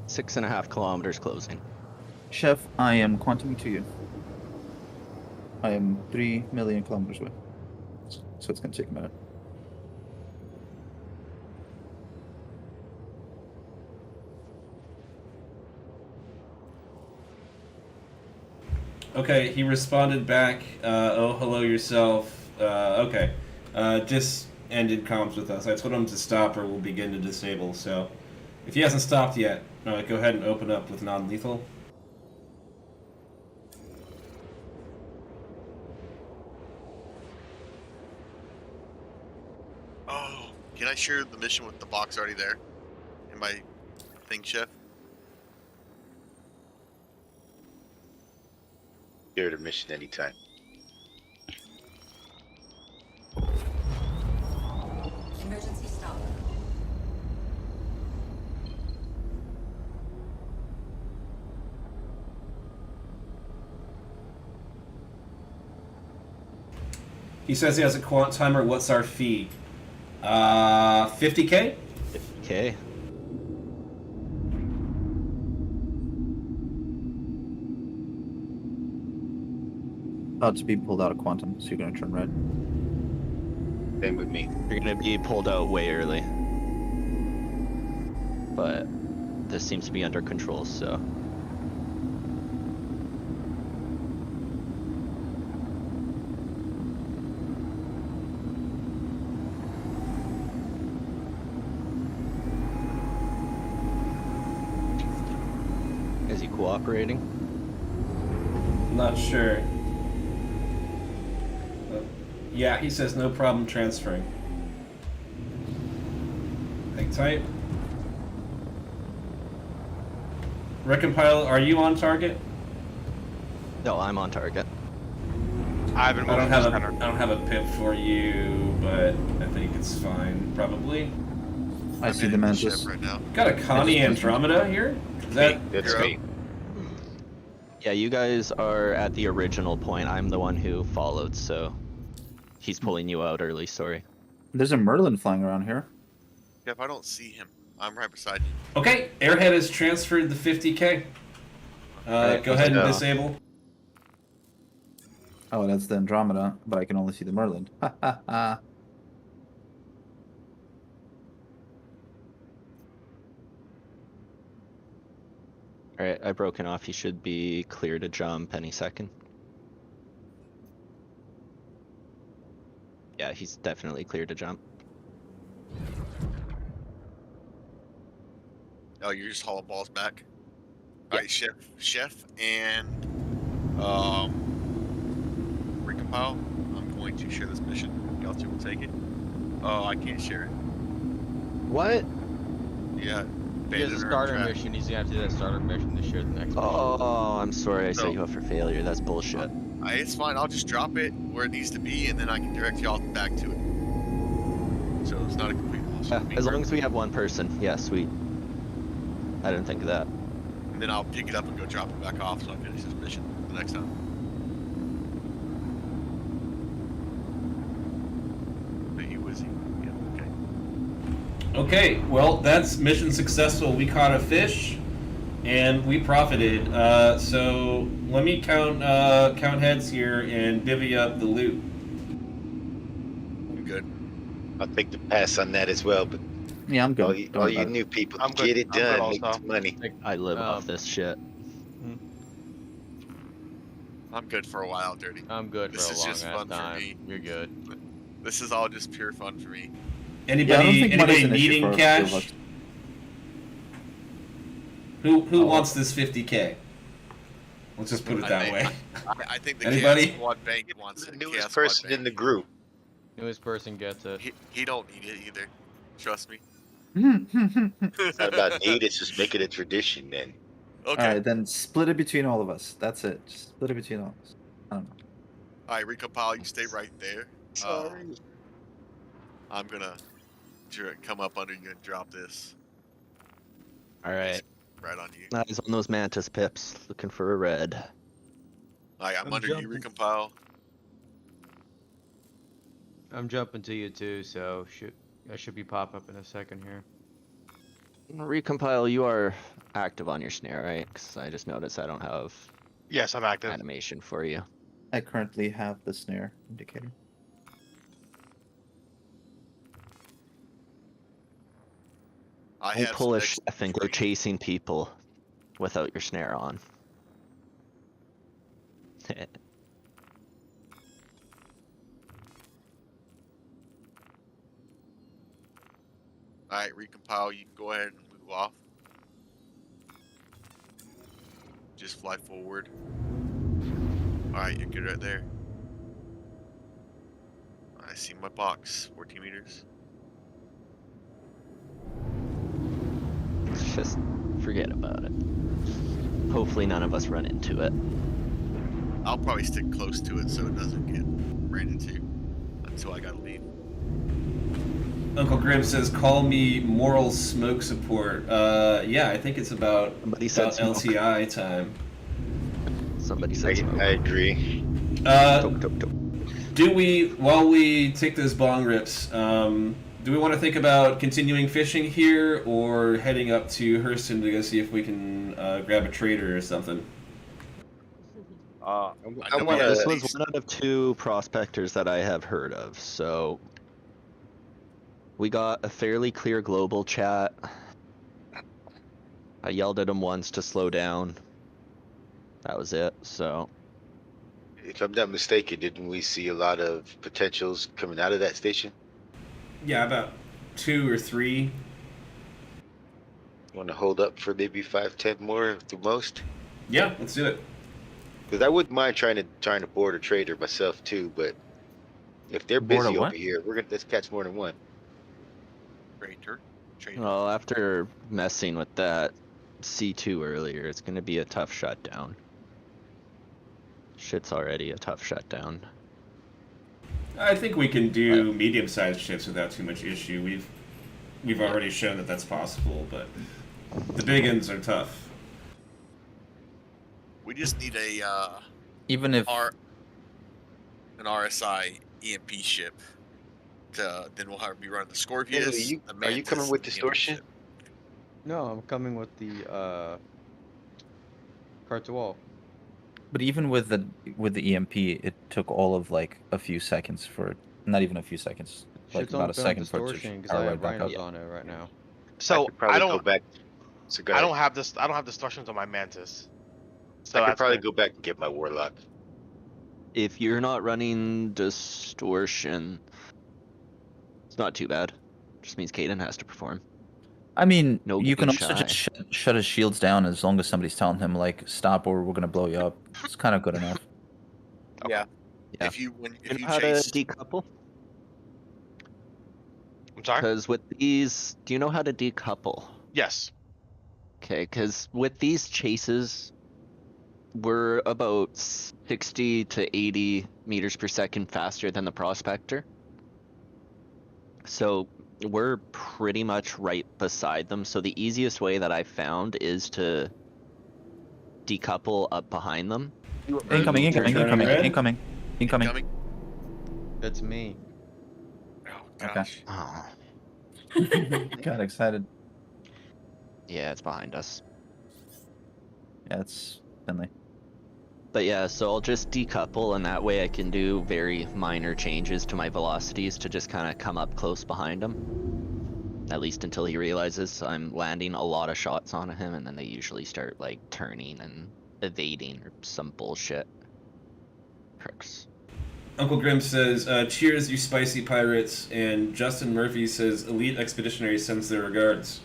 Speaker 4: 6.5 kilometers closing.
Speaker 3: Chef, I am quantuming to you. I am 3 million kilometers away. So it's going to take a minute.
Speaker 6: Okay, he responded back, oh, hello yourself. Okay. Just ended comms with us. I told him to stop or we'll begin to disable, so if he hasn't stopped yet, go ahead and open up with non-lethal.
Speaker 1: Oh, can I share the mission with the box already there? In my thing, Chef?
Speaker 11: Here to mission anytime.
Speaker 10: Emergency stop.
Speaker 6: He says he has a quant timer. What's our fee? 50K?
Speaker 4: Okay.
Speaker 3: About to be pulled out of quantum, so you're going to turn red.
Speaker 11: Same with me.
Speaker 4: You're gonna be pulled out way early. But this seems to be under control, so. Is he cooperating?
Speaker 6: Not sure. Yeah, he says no problem transferring. Hang tight. Recompile, are you on target?
Speaker 4: No, I'm on target.
Speaker 8: I've been
Speaker 6: I
Speaker 8: moving
Speaker 6: don't have a pip for you, but I think it's fine, probably.
Speaker 3: I
Speaker 1: I'm
Speaker 3: see
Speaker 1: in
Speaker 3: the
Speaker 1: the ship
Speaker 3: mantis.
Speaker 1: right now.
Speaker 6: Got a Connie Andromeda here? Is that
Speaker 11: That's
Speaker 1: Hero.
Speaker 11: me.
Speaker 4: Yeah, you guys are at the original point. I'm the one who followed, so he's pulling you out early, sorry.
Speaker 3: There's a Merlin flying around here.
Speaker 1: Chef, I don't see him. I'm right beside you.
Speaker 6: okay? Airhead has transferred the 50K.
Speaker 4: Right,
Speaker 6: Go ahead and
Speaker 11: no.
Speaker 6: disable.
Speaker 3: Oh, that's the Andromeda, but I can only see the Merlin. Ha ha ha.
Speaker 4: Alright, I've broken off. He should be clear to jump any second. Yeah, he's definitely clear to jump.
Speaker 1: Oh, you're just hauling balls back.
Speaker 4: Yep.
Speaker 1: Alright, Chef and recompile. I'm going to share this mission. Y'all two will take it. Oh, I can't share it.
Speaker 4: What?
Speaker 1: Yeah.
Speaker 7: He has
Speaker 1: baited
Speaker 7: a
Speaker 1: her
Speaker 7: starter
Speaker 1: trap.
Speaker 7: mission. He's gonna have to do that starter mission to share the next mission.
Speaker 4: Oh, I'm sorry I
Speaker 1: So-
Speaker 4: set you up for failure. That's bullshit.
Speaker 1: It's fine. I'll just drop it where it needs to be, and then I can direct y'all back to it. So it's not a complete loss.
Speaker 4: Yeah,
Speaker 1: for me.
Speaker 4: as long as we have one person. Yeah, sweet. I didn't think of that.
Speaker 1: And then I'll pick it up and go drop it back off so I finish this mission the next time. But he was, yeah, okay.
Speaker 6: Okay, well, that's mission successful. We caught a fish, and we profited. So let me count heads here and divvy up the loot.
Speaker 1: I'm good.
Speaker 11: I'll take the pass on that as well, but
Speaker 3: Yeah, I'm good.
Speaker 11: all
Speaker 3: Don't
Speaker 11: you
Speaker 3: worry about it.
Speaker 11: new people,
Speaker 8: I'm good.
Speaker 11: get it
Speaker 8: I'm good
Speaker 11: done, make
Speaker 8: also.
Speaker 11: the money.
Speaker 4: I live off this shit.
Speaker 1: I'm good for a while, Dirty.
Speaker 7: I'm good
Speaker 1: This
Speaker 7: for a
Speaker 1: is
Speaker 7: long
Speaker 1: just
Speaker 7: ass
Speaker 1: fun for
Speaker 7: time.
Speaker 1: me.
Speaker 7: You're good.
Speaker 1: This is all just pure fun for me.
Speaker 3: Yeah, I don't
Speaker 6: Anybody
Speaker 3: think money's
Speaker 6: anybody
Speaker 3: an issue
Speaker 6: needing
Speaker 3: for a few of
Speaker 6: cash?
Speaker 3: us.
Speaker 6: Who wants this 50K? Let's just put it that way.
Speaker 1: I think the
Speaker 6: Anybody?
Speaker 1: Chaos Squad Bank wants
Speaker 11: The
Speaker 1: it.
Speaker 11: newest
Speaker 1: Chaos Squad
Speaker 11: person in
Speaker 1: Bank.
Speaker 11: the group.
Speaker 7: Newest person gets it.
Speaker 1: He don't need it either. Trust me.
Speaker 11: It's not about need, it's just make it a tradition then.
Speaker 1: Okay.
Speaker 3: All right, then split it between all of us. That's it. Just split it between all of us. I don't know.
Speaker 1: All right, Recompile, you stay right there.
Speaker 11: Sorry.
Speaker 1: I'm gonna come up under you and drop this
Speaker 4: Alright.
Speaker 1: right on you.
Speaker 4: Eyes on those mantis pips. Looking for a red.
Speaker 1: All right, I'm under
Speaker 7: jumping.
Speaker 1: you, Recompile.
Speaker 7: I'm jumping to you too, so I should be pop up in a second here.
Speaker 4: Recompile, you are active on your snare, right? Because I just noticed I don't have
Speaker 8: Yes, I'm active.
Speaker 4: animation for you.
Speaker 3: I currently have the snare indicator.
Speaker 1: I
Speaker 4: Don't
Speaker 1: have
Speaker 4: pull a
Speaker 1: some
Speaker 4: chef and go chasing people without your snare on.
Speaker 1: All right, Recompile, you can go ahead and move off. Just fly forward. All right, you're good right there. I see my box, 14 meters.
Speaker 4: Just forget about it. Hopefully none of us run into it.
Speaker 1: I'll probably stick close to it so it doesn't get ran into until I gotta leave.
Speaker 6: Uncle Grim says, "Call me moral smoke support." Yeah, I think it's about
Speaker 4: Somebody said smoke.
Speaker 6: LTI time.
Speaker 4: Somebody said smoke.
Speaker 11: I agree.
Speaker 4: Toke, toke, toke.
Speaker 6: Do we, while we take those bong rips, do we want to think about continuing fishing here or heading up to Hurston to go see if we can grab a trader or something?
Speaker 11: I
Speaker 1: know
Speaker 11: want
Speaker 1: we
Speaker 4: This
Speaker 11: to.
Speaker 4: was one out of two prospectors that I have heard of, so we got a fairly clear global chat. I yelled at him once to slow down. That was it, so
Speaker 11: If I'm not mistaken, didn't we see a lot of potentials coming out of that station?
Speaker 6: Yeah, about 2 or 3.
Speaker 11: Want to hold up for maybe 5, 10 more at the most?
Speaker 6: Yeah, let's do it.
Speaker 11: Because I wouldn't mind trying to board a trader myself too, but if they're
Speaker 3: Board a
Speaker 11: busy
Speaker 3: what?
Speaker 11: over here, let's catch more than one.
Speaker 1: Trader.
Speaker 4: well, after messing with that C2 earlier, it's gonna be a tough shutdown. Shit's already a tough shutdown.
Speaker 6: I think we can do medium-sized ships without too much issue. We've already shown that that's possible, but the big ones are tough.
Speaker 1: We just need a
Speaker 3: Even if
Speaker 1: an RSI EMP ship. Then we'll be running the Scorpius.
Speaker 11: Anyway,
Speaker 1: the
Speaker 11: are you coming
Speaker 1: Mantis,
Speaker 11: with
Speaker 1: the EMP
Speaker 11: distortion?
Speaker 1: ship.
Speaker 7: No, I'm coming with the cart to wall.
Speaker 3: But even with the EMP, it took all of like a few seconds for not even a few seconds, like
Speaker 7: Shit's
Speaker 3: about a
Speaker 7: on
Speaker 3: second for it
Speaker 7: distortion
Speaker 3: to
Speaker 7: because I
Speaker 3: power
Speaker 7: have
Speaker 3: right back up.
Speaker 7: rhinos on it right now.
Speaker 8: So
Speaker 11: I could probably
Speaker 8: don't
Speaker 11: go back. So go
Speaker 8: I
Speaker 11: ahead.
Speaker 8: don't have this. I don't have distortions on my Mantis. So
Speaker 11: I could
Speaker 8: that's
Speaker 11: probably
Speaker 8: good.
Speaker 11: go back and get my warlock.
Speaker 4: If you're not running distortion, it's not too bad. Just means Caden has to perform.
Speaker 3: I mean,
Speaker 4: No
Speaker 3: you can
Speaker 4: getting
Speaker 3: also just
Speaker 4: shy.
Speaker 3: shut his shields down as long as somebody's telling him like stop or we're gonna blow you up. It's kind of good enough.
Speaker 1: Yeah.
Speaker 4: Yeah.
Speaker 1: If you
Speaker 4: You know
Speaker 1: you
Speaker 4: how to
Speaker 1: chase,
Speaker 4: decouple?
Speaker 8: I'm sorry.
Speaker 4: Because with these, do you know how to decouple
Speaker 8: Yes.
Speaker 4: Okay, because with these chases, we're about 60 to 80 meters per second faster than the Prospector. So we're pretty much right beside them. So the easiest way that I've found is to decouple up behind them.
Speaker 3: Incoming,
Speaker 6: They're
Speaker 3: incoming,
Speaker 6: turning
Speaker 3: incoming,
Speaker 6: red?
Speaker 3: incoming, incoming.
Speaker 1: Coming.
Speaker 7: That's me.
Speaker 1: Oh
Speaker 3: Okay.
Speaker 1: gosh.
Speaker 4: Oh,
Speaker 3: Got excited.
Speaker 4: yeah, it's behind us.
Speaker 3: Yeah, it's Finley.
Speaker 4: But yeah, so I'll just decouple, and that way I can do very minor changes to my velocities to just kind of come up close behind him. At least until he realizes I'm landing a lot of shots on him, and then they usually start like turning and evading or some bullshit. Pricks.
Speaker 6: Uncle Grim says, cheers, you spicy pirates. And Justin Murphy says, Elite Expeditionary sends their regards.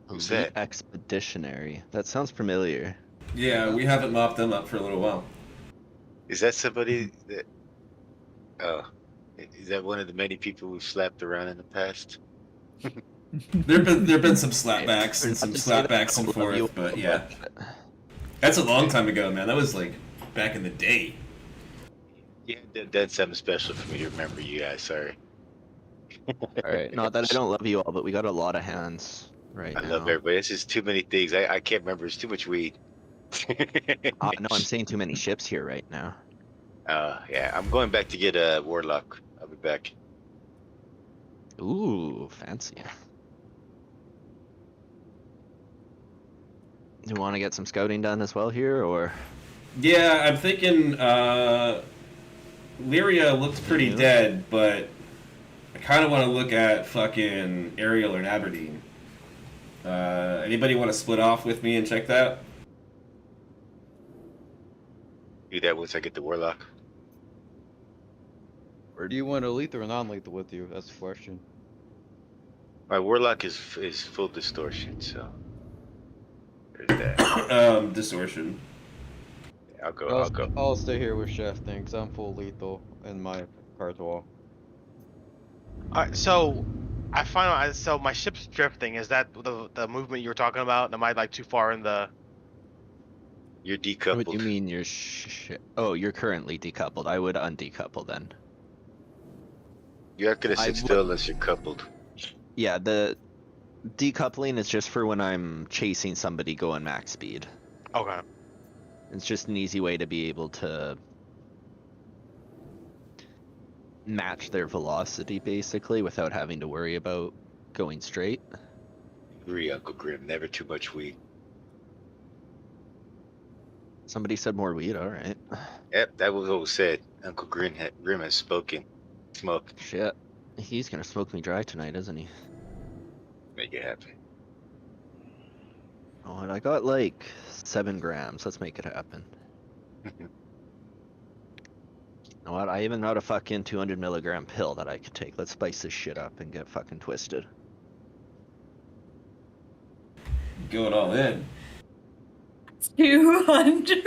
Speaker 11: Who's
Speaker 4: Elite
Speaker 11: that?
Speaker 4: Expeditionary. That sounds familiar.
Speaker 6: Yeah, we haven't mopped them up for a little while.
Speaker 11: Is that somebody that? Oh, is that one of the many people we've slapped around in the past?
Speaker 6: There've been some slapbacks and
Speaker 4: Not
Speaker 6: some
Speaker 4: to say that I
Speaker 6: slapbacks and
Speaker 4: don't love you,
Speaker 6: forth, but yeah. That's a long time ago, man. That was like back in the day.
Speaker 11: Yeah, that's something special for me to remember you guys. Sorry.
Speaker 4: Alright, not that I don't love you all, but we got a lot of hands right
Speaker 11: I
Speaker 4: now.
Speaker 11: love everybody. It's just too many things. I can't remember. It's too much weed.
Speaker 4: No, I'm saying too many ships here right now.
Speaker 11: Yeah. I'm going back to get a Warlock. I'll be back.
Speaker 4: Ooh, fancy. You want to get some scouting done as well here, or?
Speaker 6: Yeah, I'm thinking Lyria looks pretty
Speaker 4: Yeah.
Speaker 6: dead, but I kind of want to look at fucking Ariel or Aberdeen. Anybody want to split off with me and check that?
Speaker 11: Do that once I get the Warlock.
Speaker 7: Or do you want a lethal or non-lethal with you? That's the question.
Speaker 11: My Warlock is full distortion, so there's that.
Speaker 6: Distortion.
Speaker 11: I'll go. I'll go.
Speaker 7: I'll stay here with Chef then, because I'm full lethal in my Cartwall.
Speaker 8: Alright, so I find out. So my ship's drifting. Is that the movement you were talking about? Am I like too far in the?
Speaker 11: You're
Speaker 4: What do
Speaker 11: decoupled.
Speaker 4: you mean you're Oh, you're currently decoupled. I would undecouple then.
Speaker 11: You're not gonna
Speaker 4: I
Speaker 11: sit still unless you're coupled.
Speaker 4: Yeah, the decoupling is just for when I'm chasing somebody going max speed.
Speaker 8: Okay.
Speaker 4: It's just an easy way to be able to match their velocity basically without having to worry about going straight.
Speaker 11: Agree, Uncle Grim. Never too much weed.
Speaker 4: Somebody said more weed, alright.
Speaker 11: Yep, that was what was said. Uncle Grim has spoken. Smoke.
Speaker 4: Shit. He's gonna smoke me dry tonight, isn't he?
Speaker 11: Make it happen.
Speaker 4: Oh, and I got like 7 grams. Let's make it happen. You know what? I even got a fucking 200 milligram pill that I could take. Let's spice this shit up and get fucking twisted.
Speaker 6: Going all in.
Speaker 9: 200.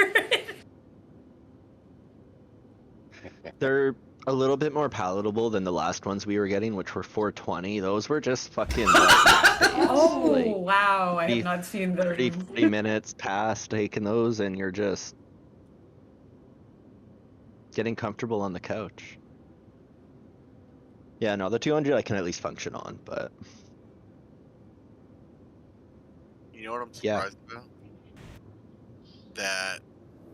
Speaker 4: They're a little bit more palatable than the last ones we were getting, which were 420. Those were just fucking
Speaker 9: Oh,
Speaker 4: like
Speaker 9: wow. I
Speaker 4: 30
Speaker 9: have not seen
Speaker 4: 30,
Speaker 9: those.
Speaker 4: 40 minutes past taking those, and you're just getting comfortable on the couch. Yeah, no, the 200 I can at least function on, but
Speaker 1: You know what I'm
Speaker 4: Yeah.
Speaker 1: surprised about? That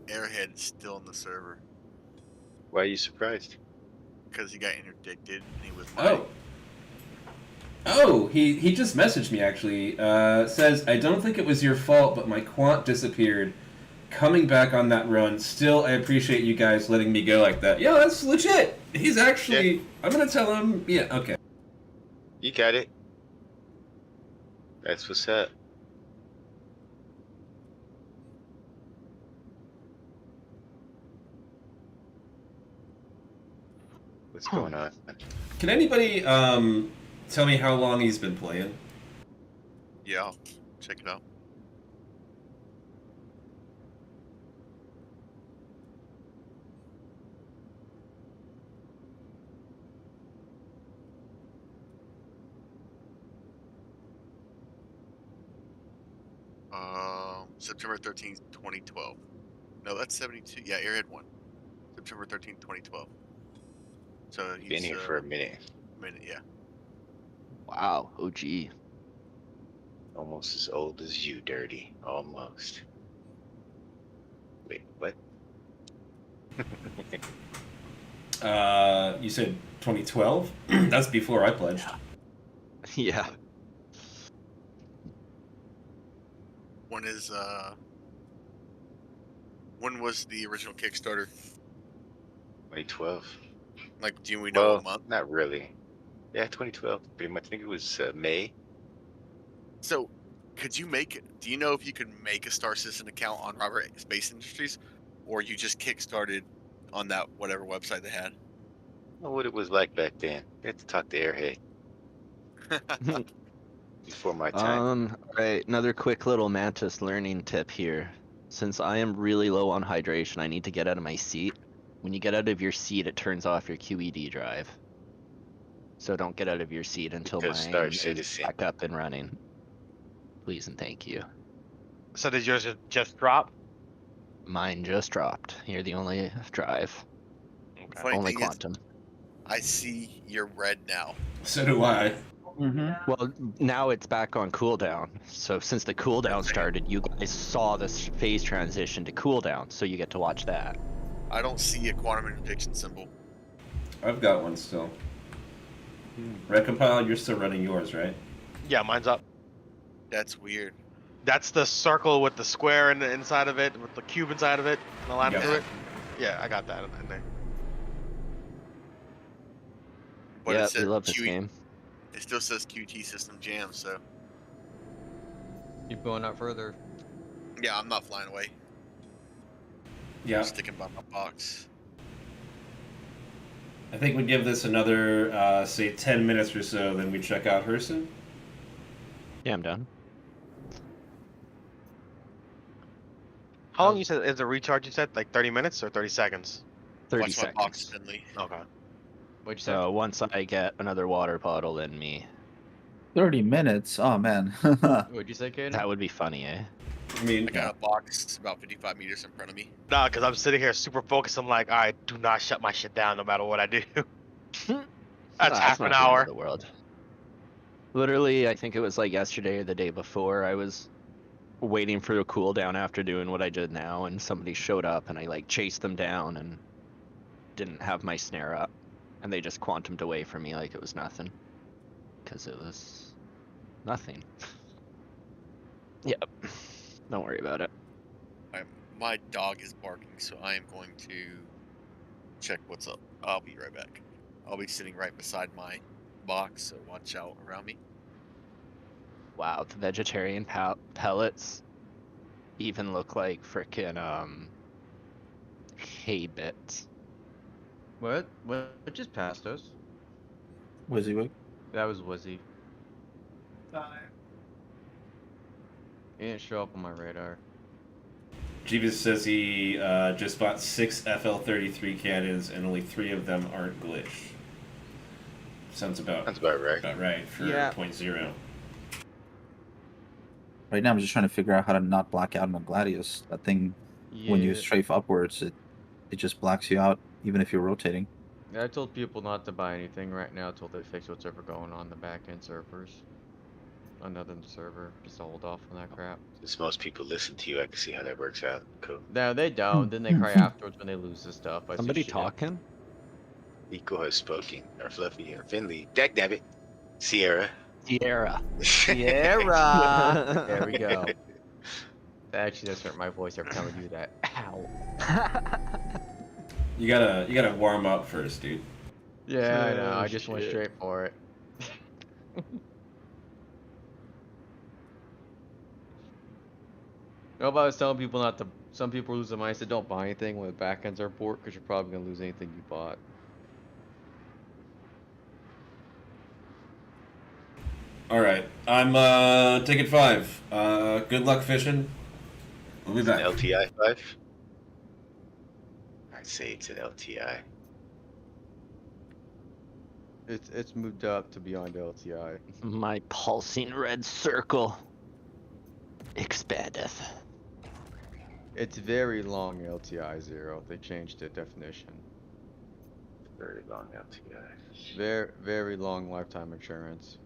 Speaker 1: Airhead's still in the server
Speaker 11: Why are you surprised?
Speaker 1: because he got interdicted and he was my.
Speaker 6: Oh, he just messaged me actually. Says, I don't think it was your fault, but my quant disappeared. Coming back on that run, still I appreciate you guys letting me go like that. Yo, that's legit. He's actually,
Speaker 11: Yeah.
Speaker 6: I'm gonna tell him, yeah, okay.
Speaker 11: You got it. That's what's up. What's going on?
Speaker 6: Can anybody tell me how long he's been playing?
Speaker 1: Yeah, I'll check it out. September 13th, 2012. No, that's 72. Yeah, Airhead 1. September 13th, 2012. So he's
Speaker 11: Been here for a minute.
Speaker 1: yeah.
Speaker 4: Wow, OG.
Speaker 11: Almost as old as you, Dirty. Almost. Wait, what?
Speaker 6: You said 2012? That's before I pledged.
Speaker 4: Yeah.
Speaker 1: When is when was the original Kickstarter?
Speaker 11: 2012.
Speaker 1: Like, do we know
Speaker 11: Well,
Speaker 1: a month?
Speaker 11: not really. Yeah, 2012. Pretty much. I think it was May.
Speaker 1: So, could you make? Do you know if you could make a Star Citizen account on Robert Space Industries, or you just kickstarted on that whatever website they had?
Speaker 11: I know what it was like back then. You had to talk to Airhead before my time.
Speaker 4: Alright, another quick little Mantis learning tip here. Since I am really low on hydration, I need to get out of my seat. When you get out of your seat, it turns off your QED drive. So don't get out of your seat until
Speaker 11: Because
Speaker 4: mine
Speaker 11: Star
Speaker 4: is
Speaker 11: Citizen.
Speaker 4: back up and running. Please and thank you.
Speaker 8: So did yours just drop?
Speaker 4: Mine just dropped. You're the only drive.
Speaker 1: Funny
Speaker 4: Only
Speaker 1: thing
Speaker 4: quantum.
Speaker 1: is, I see you're red now.
Speaker 6: So do I.
Speaker 4: Well, now it's back on cooldown. So since the cooldown started, you guys saw this phase transition to cooldown, so you get to watch that.
Speaker 1: I don't see a quantum interdiction symbol.
Speaker 6: I've got one still. Recompile, you're still running yours, right?
Speaker 8: Yeah, mine's up.
Speaker 1: That's weird.
Speaker 8: That's the circle with the square in the inside of it, with the cube inside of it, and the line
Speaker 6: Yeah.
Speaker 8: through it. Yeah, I got that in there.
Speaker 1: But
Speaker 4: Yeah,
Speaker 1: it
Speaker 4: we
Speaker 1: says
Speaker 4: love this
Speaker 1: QE
Speaker 4: game.
Speaker 1: It still says QT system jam, so
Speaker 7: Keep going out further.
Speaker 1: yeah, I'm not flying away.
Speaker 6: Yeah.
Speaker 1: I'm sticking by my box.
Speaker 6: I think we give this another, say, 10 minutes or so, then we check out Herson.
Speaker 4: Yeah, I'm done.
Speaker 8: How long you said is the recharge? You said like 30 minutes or 30 seconds?
Speaker 4: 30
Speaker 1: Watch my box,
Speaker 4: seconds.
Speaker 1: Finley.
Speaker 8: Okay.
Speaker 7: What'd you say?
Speaker 4: So once I get another water bottle in me,
Speaker 3: 30 minutes? Oh, man.
Speaker 7: What'd you say, Caden?
Speaker 4: that would be funny, eh?
Speaker 6: I mean,
Speaker 1: I got a box about 55 meters in front of me.
Speaker 8: Nah, because I'm sitting here super focused. I'm like, all right, do not shut my shit down no matter what I do. That's
Speaker 4: Nah,
Speaker 8: half
Speaker 4: not
Speaker 8: an
Speaker 4: the end of
Speaker 8: hour.
Speaker 4: the world. Literally, I think it was like yesterday or the day before, I was waiting for a cooldown after doing what I did now, and somebody showed up, and I like chased them down and didn't have my snare up, and they just quantumed away from me like it was nothing, because it was nothing. Yep. Don't worry about it.
Speaker 1: My dog is barking, so I am going to check what's up. I'll be right back. I'll be sitting right beside my box, so watch out around me.
Speaker 4: Wow, the vegetarian pellets even look like frickin' hay bits.
Speaker 7: What? What just passed us?
Speaker 3: WYSIWYG.
Speaker 7: That was Wizzy. He didn't show up on my radar.
Speaker 6: Jeeves says he just bought 6 FL-33 cannons, and only 3 of them aren't glitched. Sounds about right for
Speaker 7: Yeah.
Speaker 6: 0.0.
Speaker 3: Right now, I'm just trying to figure out how to not black out my Gladius. That thing, when you
Speaker 7: Yeah.
Speaker 3: strafe upwards, it just blacks you out, even if you're rotating.
Speaker 7: I told people not to buy anything right now until they fix what's ever going on in the back-end servers. Other than the server, just to hold off on that crap.
Speaker 11: Since most people listen to you, I can see how that works out. Cool.
Speaker 7: No, they don't. Then they cry afterwards when they lose this stuff. I see
Speaker 4: Somebody
Speaker 7: shit.
Speaker 4: talking?
Speaker 11: Eco has spoken, or Fluffy, or Finley. Dagnabbit. Sierra.
Speaker 4: Sierra.
Speaker 7: Sierra! There we go. That actually does hurt my voice every time I do that. Ow.
Speaker 6: You gotta warm up first, dude.
Speaker 7: Yeah, I know.
Speaker 4: Oh,
Speaker 7: I just went
Speaker 4: shit.
Speaker 7: straight for it. Nobody was telling people not to. Some people lose their mind. Said don't buy anything when the backends are port because you're probably gonna lose anything you bought.
Speaker 6: All right, I'm ticket 5. Good luck fishing. We'll be
Speaker 11: It's an
Speaker 6: back.
Speaker 11: LTI 5? I'd say it's an LTI.
Speaker 7: It's moved up to beyond LTI.
Speaker 4: My pulsing red circle expandeth.
Speaker 7: It's very long LTI 0. They changed the definition.
Speaker 11: Very long LTI.
Speaker 7: Very long lifetime insurance.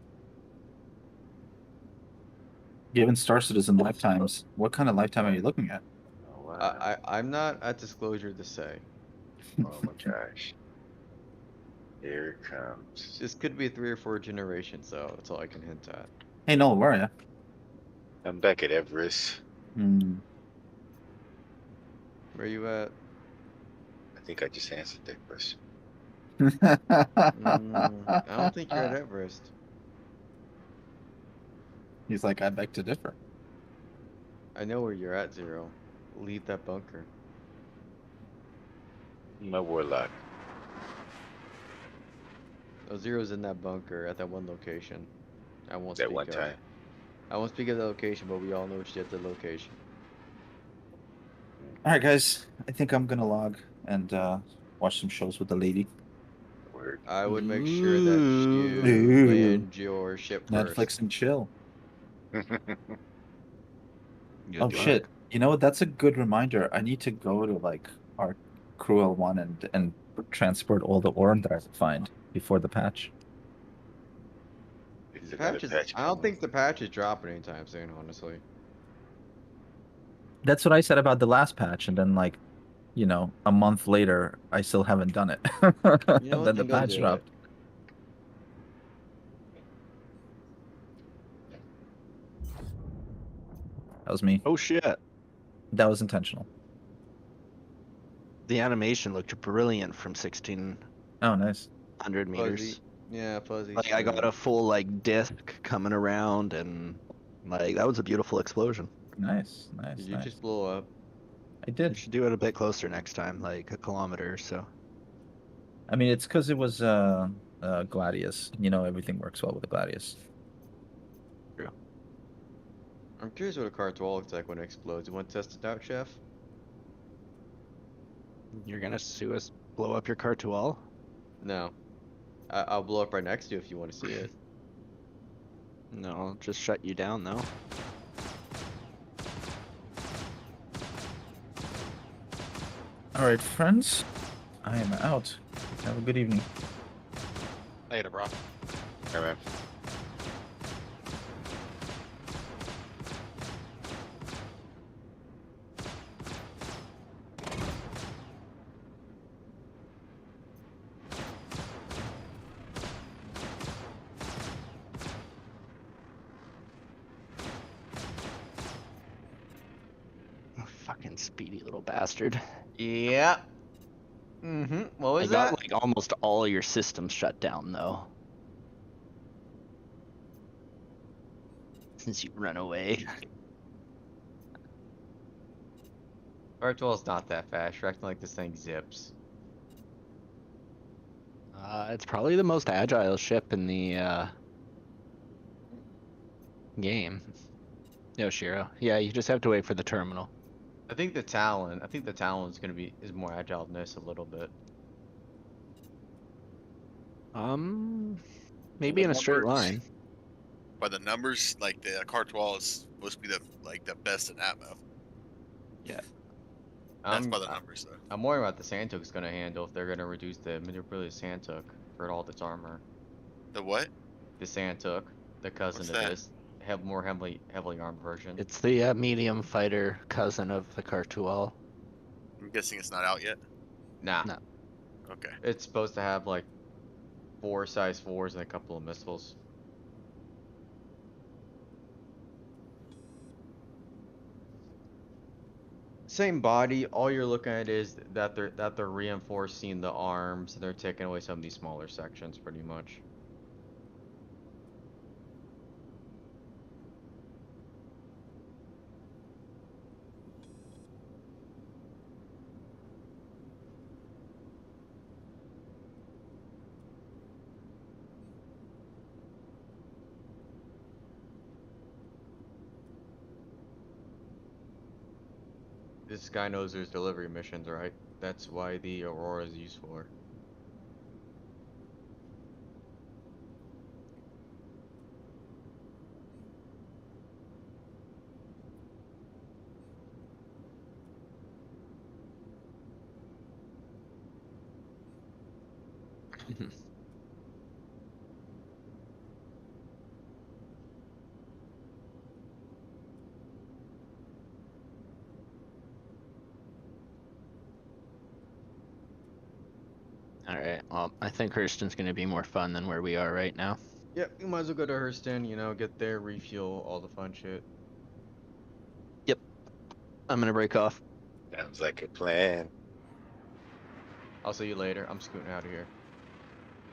Speaker 3: Given Star Citizen lifetimes, what kind of lifetime are you looking at?
Speaker 11: Oh wow.
Speaker 7: I'm not at disclosure to say.
Speaker 11: Oh my gosh. Here it comes.
Speaker 7: This could be 3 or 4 generations, though. That's all I can hint at.
Speaker 3: Hey, Noel, where are
Speaker 11: I'm back at Everest.
Speaker 3: you?
Speaker 7: Where you at?
Speaker 11: I think I just answered that question.
Speaker 7: I don't think you're at Everest.
Speaker 3: He's like, I beg to differ.
Speaker 7: I know where you're at, Zero. Leave that bunker.
Speaker 11: My warlock.
Speaker 7: Oh, Zero's in that bunker at that one location. I won't
Speaker 11: That
Speaker 7: speak
Speaker 11: one
Speaker 7: of.
Speaker 11: time.
Speaker 7: I won't speak of the location, but we all know she's at the location.
Speaker 3: All right, guys. I think I'm gonna log and watch some shows with the lady.
Speaker 11: Word.
Speaker 7: I would make sure that you
Speaker 3: Ooh.
Speaker 7: land your ship
Speaker 3: Netflix
Speaker 7: first.
Speaker 3: and chill.
Speaker 4: Good
Speaker 3: Oh
Speaker 4: luck.
Speaker 3: shit! You know what? That's a good reminder. I need to go to like our Cruel one and transport all the ore that I find before the patch.
Speaker 11: Is
Speaker 7: The
Speaker 11: another
Speaker 7: patch is,
Speaker 11: patch
Speaker 7: I don't
Speaker 11: coming?
Speaker 7: think the patch is dropping anytime soon, honestly.
Speaker 3: That's what I said about the last patch, and then like, you know, a month later, I still haven't done it.
Speaker 7: You know
Speaker 3: And
Speaker 7: what?
Speaker 3: then the
Speaker 7: Then go
Speaker 3: patch
Speaker 7: do it.
Speaker 3: dropped. That was me.
Speaker 4: Oh shit.
Speaker 3: That was intentional.
Speaker 4: The animation looked brilliant from 1600
Speaker 3: Oh, nice.
Speaker 4: meters.
Speaker 7: Fuzzy. Yeah, fuzzy.
Speaker 4: Like I got
Speaker 7: smooth.
Speaker 4: a full like disc coming around and like that was a beautiful explosion.
Speaker 3: Nice, nice,
Speaker 7: Did you
Speaker 3: nice.
Speaker 7: just blow up?
Speaker 3: I
Speaker 4: You
Speaker 3: did.
Speaker 4: should do it a bit closer next time, like a kilometer or so.
Speaker 3: I mean, it's because it was Gladius. You know, everything works well with the Gladius.
Speaker 4: True.
Speaker 7: I'm curious what a cartoon looks like when it explodes. You want to test it out, Chef?
Speaker 4: You're gonna sue us, blow up your Cartual?
Speaker 7: No. I'll blow up right next to you if you want to see it.
Speaker 4: No, I'll just shut you down though.
Speaker 3: All right, friends. I am out. Have a good evening.
Speaker 8: Later, bro.
Speaker 11: All right.
Speaker 4: Oh, fucking speedy little bastard.
Speaker 7: Yeah. Mm-hmm. What
Speaker 4: I
Speaker 7: was
Speaker 4: got
Speaker 7: that?
Speaker 4: like almost all your systems shut down though. Since you run away.
Speaker 7: Cartoon's not that fast. You're acting like this thing zips.
Speaker 4: It's probably the most agile ship in the game. Yoshiro. Yeah, you just have to wait for the terminal.
Speaker 7: I think the Talon's gonna be is more agile than this a little bit.
Speaker 4: Maybe in a straight
Speaker 1: numbers-
Speaker 4: line.
Speaker 1: By the numbers, like the Cartwall is supposed to be the best in Atmo. That's by the numbers though.
Speaker 7: I'm worried about the Santuk's gonna handle if they're gonna reduce the maneuverability of Santuk for all its armor.
Speaker 1: The what?
Speaker 7: The Santuk, the cousin
Speaker 1: What's
Speaker 7: of
Speaker 1: that?
Speaker 7: this, more heavily armed version.
Speaker 4: It's the medium fighter cousin of the Cartual.
Speaker 1: I'm guessing it's not out yet.
Speaker 7: Nah.
Speaker 4: No.
Speaker 1: Okay.
Speaker 7: It's supposed to have like 4 size 4s and a couple of missiles. Same body. All you're looking at is that they're reinforcing the arms and they're taking away some of these smaller sections, pretty much. This guy knows there's delivery missions, right? That's why the Aurora is used for.
Speaker 4: All right. Well, I think Hurston's gonna be more fun than where we are right now.
Speaker 7: Yep, you might as well go to Hurston, you know, get there, refuel, all the fun shit.
Speaker 4: Yep. I'm gonna break off.
Speaker 11: Sounds like a plan.
Speaker 7: I'll see you later. I'm scooting out of here.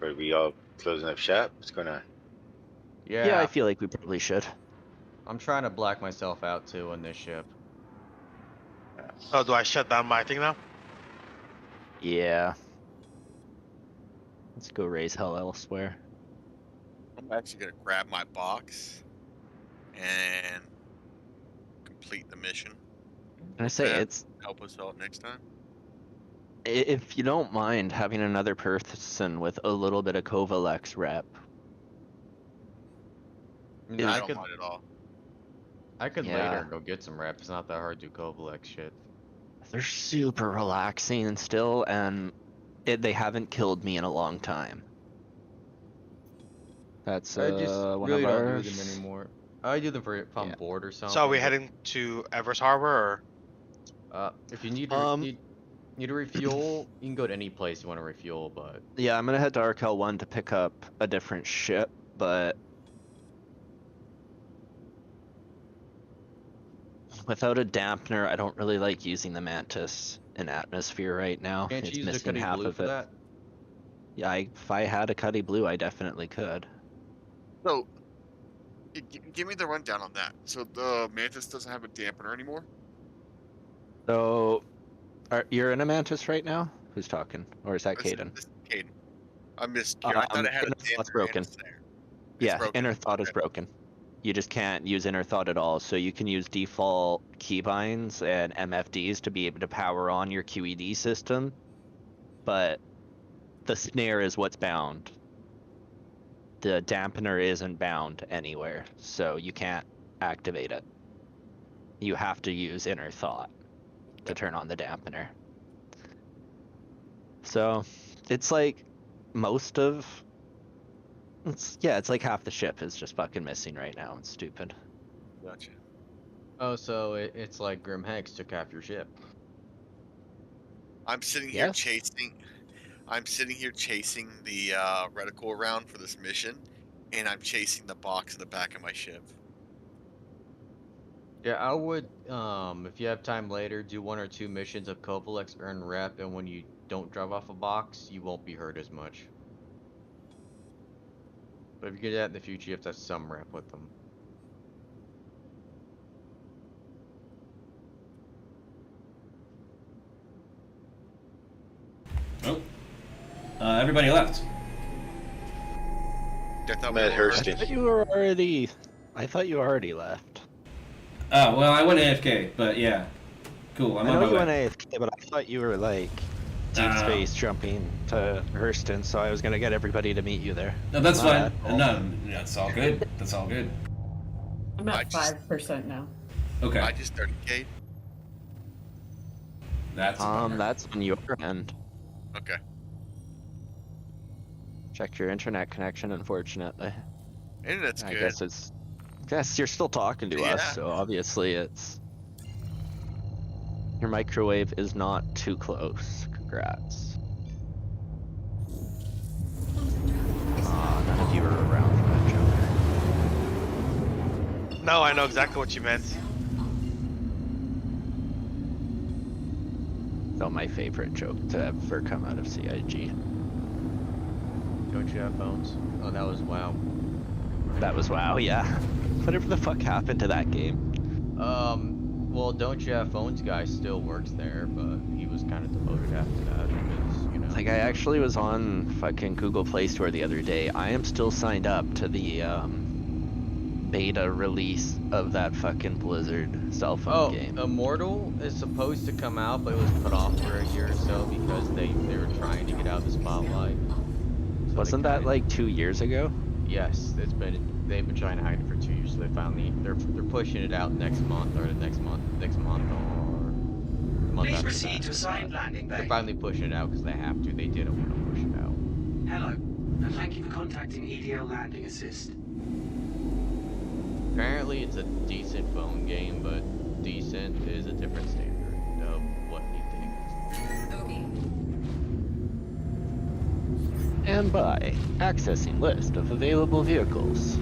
Speaker 11: Are we all closing up shop? What's going on?
Speaker 4: Yeah, I feel like we probably should.
Speaker 7: I'm trying to black myself out too on this ship.
Speaker 8: Oh, do I shut down my thing now?
Speaker 4: Yeah. Let's go raise hell elsewhere.
Speaker 1: I'm actually gonna grab my box and complete the mission.
Speaker 4: Can I say
Speaker 1: Yeah.
Speaker 4: it's
Speaker 1: Help us out next time.
Speaker 4: if you don't mind having another person with a little bit of Kovalex rep.
Speaker 7: I mean,
Speaker 1: I
Speaker 7: I
Speaker 1: don't
Speaker 7: could,
Speaker 1: mind at all.
Speaker 7: I could
Speaker 4: Yeah.
Speaker 7: later go get some reps. It's not that hard to do Kovalex shit.
Speaker 4: They're super relaxing still, and they haven't killed me in a long time. That's
Speaker 7: I just
Speaker 4: one
Speaker 7: really
Speaker 4: of
Speaker 7: don't
Speaker 4: ours.
Speaker 7: do them anymore. I do them for if I'm
Speaker 4: Yeah.
Speaker 7: bored or something.
Speaker 8: So are we
Speaker 7: but,
Speaker 8: heading to Everest Harbor or?
Speaker 7: if you need to need to refuel, you can go to any place you want to refuel, but
Speaker 4: Yeah, I'm gonna head to Arkel 1 to pick up a different ship, but without a dampener, I don't really like using the Mantis in atmosphere right now.
Speaker 7: can't
Speaker 4: It's
Speaker 7: you use the
Speaker 4: missing
Speaker 7: Cuddy
Speaker 4: half
Speaker 7: Blue
Speaker 4: of
Speaker 7: for
Speaker 4: it.
Speaker 7: that?
Speaker 4: Yeah, if I had a Cuddy Blue, I definitely could.
Speaker 1: So, give me the rundown on that. So the Mantis doesn't have a dampener anymore.
Speaker 4: So, you're in a Mantis right now? Who's talking? Or is that Caden?
Speaker 1: This is Caden. I missed. I thought it had a
Speaker 4: Inner thought's
Speaker 1: dampener
Speaker 4: broken.
Speaker 1: and a snare. It's
Speaker 4: Yeah,
Speaker 1: broken.
Speaker 4: inner thought is
Speaker 1: Okay.
Speaker 4: broken. You just can't use inner thought at all. So you can use default keybinds and MFDs to be able to power on your QED system, but the snare is what's bound. The dampener isn't bound anywhere, so you can't activate it. You have to use inner thought to turn on the dampener. So it's like most of it's like half the ship is just fucking missing right now. It's stupid.
Speaker 1: Gotcha.
Speaker 7: Oh, so it's like Grim Hex took half your ship.
Speaker 1: I'm sitting here
Speaker 4: Yes.
Speaker 1: chasing. I'm sitting here chasing the reticle around for this mission, and I'm chasing the box in the back of my ship.
Speaker 7: Yeah, I would, if you have time later, do 1 or 2 missions of Kovalex, earn rep, and when you don't drive off a box, you won't be hurt as much. But if you get that in the future, you have to have some rep with them.
Speaker 6: Oh. Everybody left.
Speaker 1: I thought
Speaker 11: I'm
Speaker 1: we
Speaker 11: at
Speaker 1: were
Speaker 11: Hurston.
Speaker 4: I thought you already left.
Speaker 6: Oh, well, I went AFK, but yeah. Cool, I'm
Speaker 4: I
Speaker 6: on
Speaker 4: know
Speaker 6: my
Speaker 4: you
Speaker 6: way.
Speaker 4: went AFK, but I thought you were like deep space jumping to Hurston, so I was gonna get everybody to meet you there.
Speaker 6: No, that's
Speaker 4: My
Speaker 6: fine.
Speaker 4: bad.
Speaker 6: No, that's all good. That's all good.
Speaker 9: I'm
Speaker 1: I
Speaker 9: at
Speaker 1: just-
Speaker 9: 5% now.
Speaker 6: Okay.
Speaker 1: I just started Cade.
Speaker 6: That's a bummer.
Speaker 4: That's on your end.
Speaker 1: Okay.
Speaker 4: Check your internet connection, unfortunately.
Speaker 1: Internet's
Speaker 4: I
Speaker 1: good.
Speaker 4: guess you're still talking to
Speaker 1: Yeah.
Speaker 4: us, so obviously it's your microwave is not too close. Congrats. None of you are around for that joke.
Speaker 8: No, I know exactly what you meant.
Speaker 4: So my favorite joke to ever come out of CIG.
Speaker 7: Don't you have phones? Oh, that was WoW.
Speaker 4: That was WoW, yeah. Whatever the fuck happened to that game?
Speaker 7: Well, Don't You Have Phones guy still works there, but he was kind of demoted after that because, you know.
Speaker 4: Like, I actually was on fucking Google Play Store the other day. I am still signed up to the beta release of that fucking Blizzard cell phone game.
Speaker 7: Immortal is supposed to come out, but it was put off for a year or so because they were trying to get out of the spotlight. So
Speaker 4: Wasn't that like 2 years ago?
Speaker 7: Yes, they've been trying to hide it for 2 years, so they're pushing it out next month or the next month or the month
Speaker 2: Please
Speaker 7: after
Speaker 2: proceed
Speaker 7: that.
Speaker 2: to assigned landing
Speaker 7: They're
Speaker 2: bay.
Speaker 7: finally pushing it out because they have to. They didn't want to push it out.
Speaker 2: Hello, and thank you for contacting EDL Landing Assist.
Speaker 7: Apparently, it's a decent phone game, but decent is a different standard of what you think.
Speaker 10: Okay.
Speaker 4: And by accessing list of available vehicles.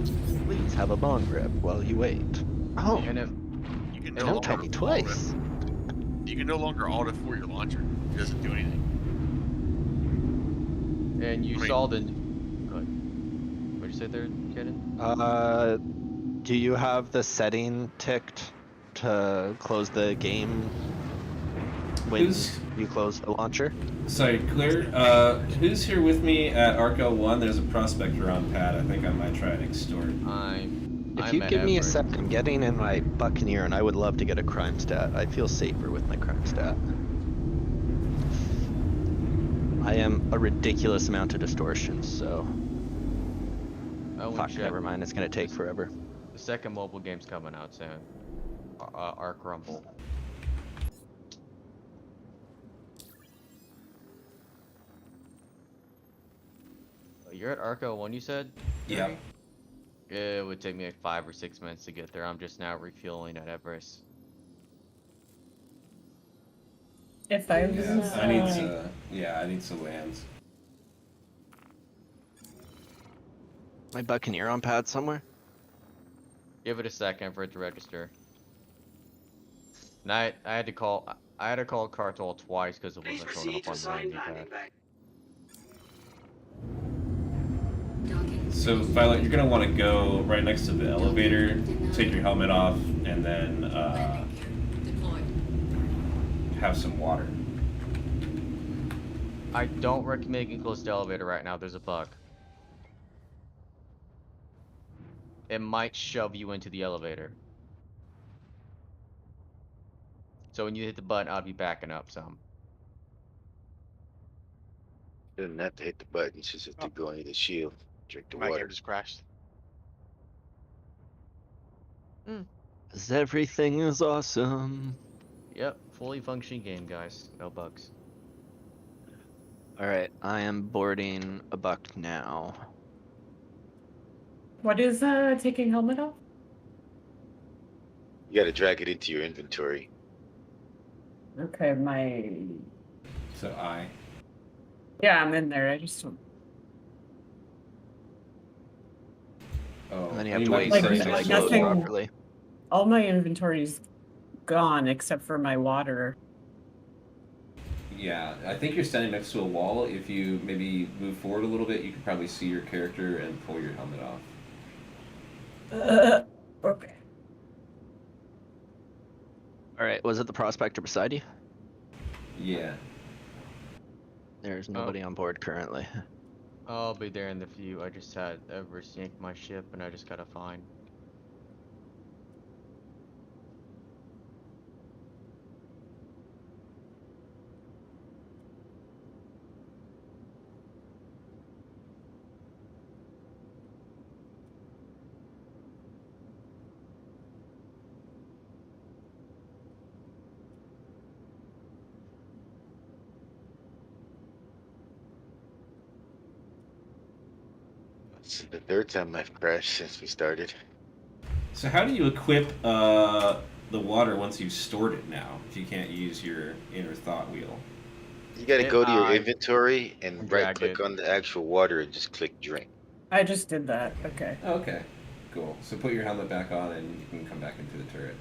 Speaker 4: Please have a bong rip while you wait. Oh,
Speaker 7: And if
Speaker 1: You can
Speaker 7: And
Speaker 1: no
Speaker 4: don't tell
Speaker 1: longer
Speaker 4: me
Speaker 1: alt
Speaker 4: twice.
Speaker 1: it. You can no longer alt it for your launcher. It doesn't do anything.
Speaker 7: and you
Speaker 1: I mean-
Speaker 7: saw the. Go ahead. What'd you say there, Kaden?
Speaker 4: Do you have the setting ticked to close the game when
Speaker 6: Who's
Speaker 4: you close the launcher?
Speaker 6: sorry, Clear? Who's here with me at Arco 1? There's a prospector on pad. I think I might try and extort.
Speaker 4: If
Speaker 7: I'm
Speaker 4: you
Speaker 7: at
Speaker 4: give me a
Speaker 7: Everest.
Speaker 4: sec, I'm getting in my Buccaneer, and I would love to get a crime stat. I feel safer with my crime stat. I am a ridiculous amount of distortion, so
Speaker 7: Oh,
Speaker 4: fuck, never mind. It's gonna take forever.
Speaker 7: The second mobile game's coming out soon. Arc Rumble. You're at Arco 1, you said?
Speaker 6: Yeah.
Speaker 7: Jeremy? It would take me like 5 or 6 minutes to get there. I'm just now refueling at Everest.
Speaker 9: If I was,
Speaker 6: Yeah, I need to land.
Speaker 4: My Buccaneer on pad somewhere?
Speaker 7: Give it a second for it to register. And I had to call Cartel twice because it
Speaker 2: Please
Speaker 7: wasn't showing
Speaker 2: proceed
Speaker 7: up
Speaker 2: to
Speaker 7: on my
Speaker 2: assigned
Speaker 7: pad.
Speaker 2: landing bay.
Speaker 10: Docking.
Speaker 6: So, Violet, you're gonna want to go right next to the elevator, take your helmet off, and then
Speaker 10: Landing gear deployed.
Speaker 6: have some water.
Speaker 7: I don't recommend getting close to the elevator right now. There's a bug. It might shove you into the elevator. So when you hit the button, I'll be backing up some.
Speaker 11: Doesn't have to hit the button, just have to
Speaker 8: Oh.
Speaker 11: go into the shield, drink the
Speaker 8: My
Speaker 11: water.
Speaker 8: game just crashed.
Speaker 4: 'Cause everything is awesome.
Speaker 7: Yep, fully functioning game, guys. No bugs.
Speaker 4: Alright, I am boarding a buck now.
Speaker 9: what is taking helmet off?
Speaker 11: You gotta drag it into your inventory.
Speaker 9: Okay, my
Speaker 6: So
Speaker 9: yeah, I'm in there. I just don't.
Speaker 6: Oh,
Speaker 4: And then you
Speaker 6: oh,
Speaker 4: have to
Speaker 6: might
Speaker 4: wait
Speaker 6: be
Speaker 4: for it
Speaker 6: setting
Speaker 4: to
Speaker 6: it
Speaker 4: like
Speaker 6: to
Speaker 4: load
Speaker 9: nothing-
Speaker 4: properly.
Speaker 9: All my inventory's gone except for my water.
Speaker 6: Yeah, I think you're standing next to a wall. If you maybe move forward a little bit, you can probably see your character and pull your helmet off.
Speaker 9: Okay.
Speaker 4: Alright, was it the prospector beside you?
Speaker 6: Yeah.
Speaker 4: There's nobody on board currently.
Speaker 7: I'll be there in the few. I just had Everest yank my ship and I just got a fine.
Speaker 11: This is the third time I've crashed since we started.
Speaker 6: So how do you equip the water once you've stored it now? If you can't use your inner thought wheel.
Speaker 11: You gotta
Speaker 7: Hit
Speaker 11: go to your
Speaker 7: I
Speaker 11: inventory and
Speaker 7: and
Speaker 11: right
Speaker 7: drag
Speaker 11: click
Speaker 7: it.
Speaker 11: on the actual water and just click drink.
Speaker 9: I just did that. Okay.
Speaker 6: Okay, cool. So put your helmet back on and you can come back into the turret.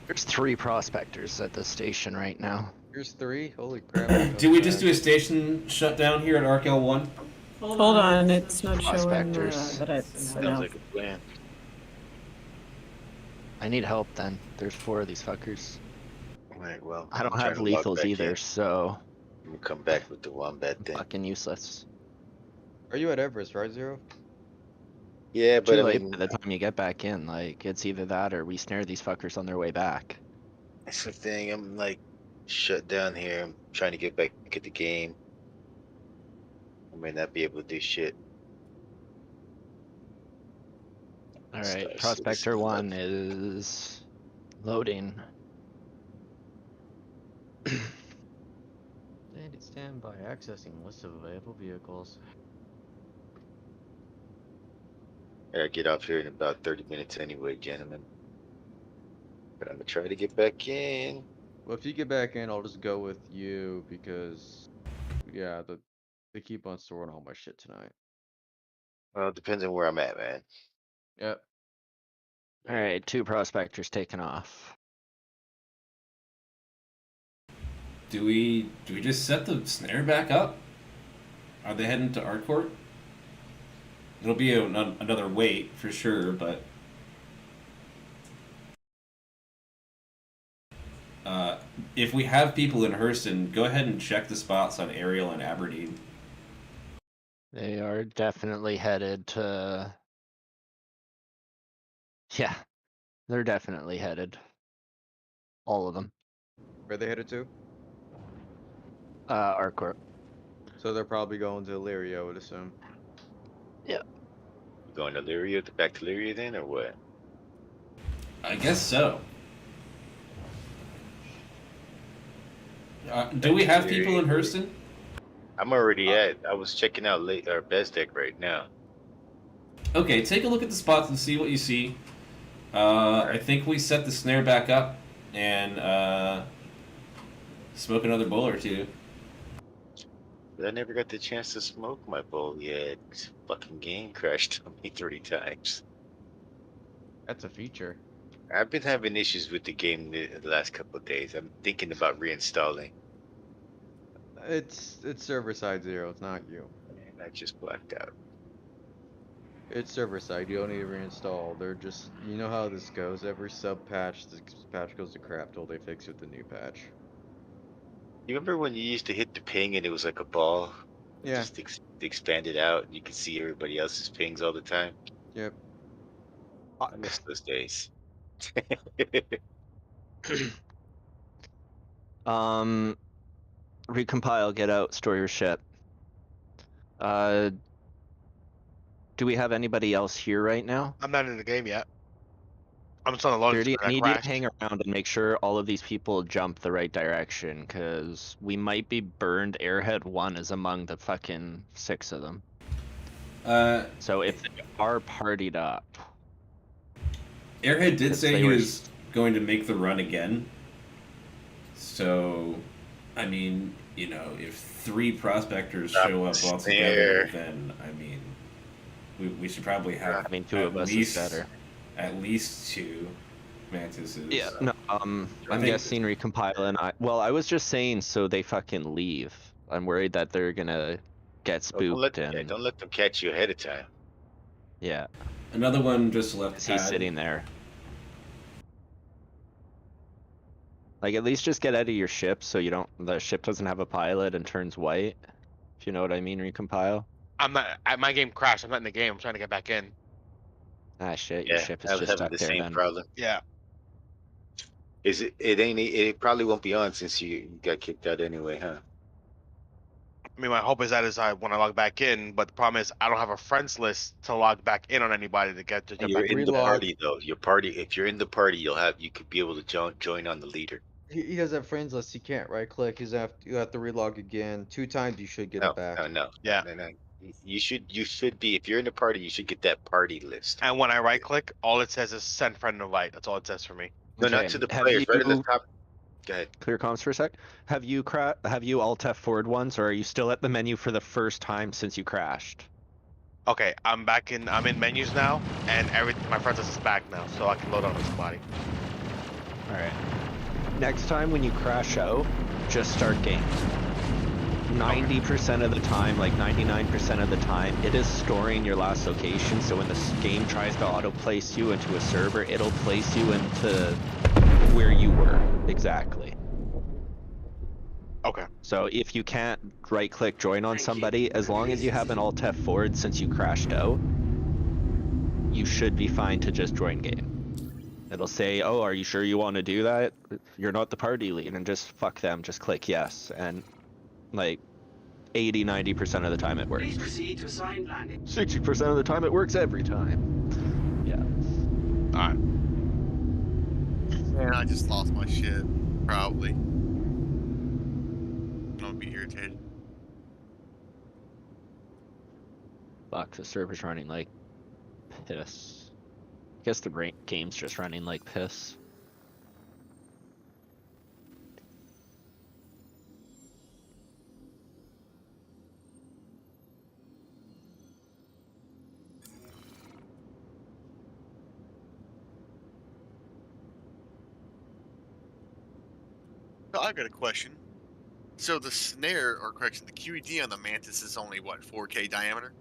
Speaker 4: There's 3 prospectors at the station right now.
Speaker 7: Here's 3. Holy crap.
Speaker 6: Did we just do a station shutdown here at Arkel 1?
Speaker 9: Hold on, it's not showing
Speaker 4: Prospectors.
Speaker 9: that it's
Speaker 11: Sounds
Speaker 9: enough.
Speaker 11: like a plan.
Speaker 4: I need help then. There's 4 of these fuckers.
Speaker 11: Alright, well.
Speaker 4: I don't
Speaker 11: I'm
Speaker 4: have
Speaker 11: trying to log
Speaker 4: lethals
Speaker 11: back
Speaker 4: either,
Speaker 11: in.
Speaker 4: so
Speaker 11: I'm gonna come back with the wombat
Speaker 4: I'm
Speaker 11: thing.
Speaker 4: fucking useless.
Speaker 7: Are you at Everest, right, Zero?
Speaker 11: Yeah, but
Speaker 4: Too
Speaker 11: I
Speaker 4: late
Speaker 11: mean,
Speaker 4: by the time you get back in. Like, it's either that or we snare these fuckers on their way back.
Speaker 11: that's the thing. I'm like shut down here. I'm trying to get back at the game. I may not be able to do shit.
Speaker 4: Alright,
Speaker 11: Star
Speaker 4: Prospector
Speaker 11: Citizen
Speaker 4: 1
Speaker 11: left.
Speaker 4: is loading.
Speaker 7: Standard standby accessing list of available vehicles.
Speaker 11: I gotta get off here in about 30 minutes anyway, gentlemen. But I'm gonna try to get back in.
Speaker 7: Well, if you get back in, I'll just go with you because, yeah, they keep on storing all my shit tonight.
Speaker 11: Well, it depends on where I'm at, man.
Speaker 7: Yep.
Speaker 4: All right, 2 prospectors taking off.
Speaker 6: Do we just set the snare back up? Are they heading to Arcourt? It'll be another wait for sure, but if we have people in Hurston, go ahead and check the spots on Ariel and Aberdeen.
Speaker 4: They are definitely headed to. Yeah, they're definitely headed. All of them.
Speaker 7: Where they headed to?
Speaker 4: Arcourt.
Speaker 7: So they're probably going to Illyria, I would assume.
Speaker 11: You going to Lyria, back to Lyria then, or what?
Speaker 6: I guess so. Do we have people in Hurston?
Speaker 11: I'm already at. I was checking out our Bezdek right now.
Speaker 6: Okay, take a look at the spots and see what you see. I think we set the snare back up and smoke another bowl or two.
Speaker 11: But I never got the chance to smoke my bowl yet. This fucking game crashed on me 3 times.
Speaker 7: That's a feature.
Speaker 11: I've been having issues with the game the last couple of days. I'm thinking about reinstalling.
Speaker 7: It's server side 0. It's not you.
Speaker 11: And I just blacked out.
Speaker 7: It's server side. You don't need to reinstall. They're just, you know how this goes. Every sub patch, this patch goes to crap till they fix it with the new patch.
Speaker 11: You remember when you used to hit the ping and it was like a ball? It
Speaker 7: Yeah.
Speaker 11: just expanded out and you could see everybody else's pings all the time.
Speaker 7: Yep.
Speaker 11: I miss those days.
Speaker 4: Recompile, get out, store your ship. Do we have anybody else here right now?
Speaker 8: I'm not in the game yet. I'm just on the loading
Speaker 4: 30,
Speaker 8: screen.
Speaker 4: I
Speaker 8: I
Speaker 4: need you to
Speaker 8: crashed.
Speaker 4: hang around and make sure all of these people jump the right direction, because we might be burned. Airhead 1 is among the fucking 6 of them. So if they are partied up.
Speaker 6: Airhead did
Speaker 4: If
Speaker 6: say
Speaker 4: they
Speaker 6: he
Speaker 4: were
Speaker 6: was going to make the run again. So, I mean, you know, if 3 prospectors show up all together, then, I mean, we should probably have
Speaker 4: I mean, 2 of us is better.
Speaker 6: At least 2 mantises.
Speaker 4: Yeah, no, I'm
Speaker 6: think-
Speaker 4: guessing recompile and I was just saying so they fucking leave. I'm worried that they're gonna get spooked and
Speaker 11: don't let them catch you ahead of time.
Speaker 4: yeah.
Speaker 6: Another one just left.
Speaker 4: He's sitting there. Like, at least just get out of your ship so the ship doesn't have a pilot and turns white. If you know what I mean, recompile.
Speaker 8: I'm not. My game crashed. I'm not in the game. I'm trying to get back in.
Speaker 4: Ah, shit, your ship is
Speaker 11: I was
Speaker 4: just
Speaker 11: having
Speaker 4: stuck
Speaker 11: the
Speaker 4: there
Speaker 11: same
Speaker 4: then.
Speaker 11: problem.
Speaker 8: Yeah.
Speaker 11: It probably won't be on since you got kicked out anyway, huh?
Speaker 8: I mean, my hope is that when I log back in, but the problem is I don't have a friends list to log back in on anybody to get to jump
Speaker 11: You're
Speaker 8: back
Speaker 11: in
Speaker 8: in.
Speaker 11: the
Speaker 7: Relog.
Speaker 11: party though. Your party. If you're in the party, you could be able to join on the leader.
Speaker 7: He does have friends list. He can't right click. You have to relog again 2 times. You should get
Speaker 11: No,
Speaker 7: it back.
Speaker 11: no.
Speaker 8: Yeah.
Speaker 11: No. You should be. If you're in the party, you should get that party list.
Speaker 8: And when I right click, all it says is send friend invite. That's all it says for me.
Speaker 11: No,
Speaker 4: Okay,
Speaker 11: not to the
Speaker 4: have
Speaker 11: players. Right at the
Speaker 4: you-
Speaker 11: top. Go ahead.
Speaker 4: Clear comms for a sec. Have you alt F4'd once, or are you still at the menu for the first time since you crashed?
Speaker 8: Okay, I'm back in. I'm in menus now, and my friends list is back now, so I can load on somebody.
Speaker 4: All right. Next time when you crash out, just start game. 90% of the time, like 99% of the time, it is storing your last location. So when the game tries to auto place you into a server, it'll place you into where you were exactly.
Speaker 8: Okay.
Speaker 4: So if you can't right click join on somebody, as long as you have an alt F4 since you crashed out, you should be fine to just join game. It'll say, oh, are you sure you want to do that? You're not the party lead, and just fuck them, just click yes. And like 80-90% of the time it works.
Speaker 2: Please proceed to assigned landing.
Speaker 4: 60% of the time it works every time. Yeah.
Speaker 8: Alright.
Speaker 1: Man, I just lost my shit. Probably. I'm gonna be irritated.
Speaker 4: Fuck, the server's running like piss. I guess the game's just running like piss.
Speaker 1: So I got a question. So the snare, or correction, the QED on the Mantis is only what, 4K diameter?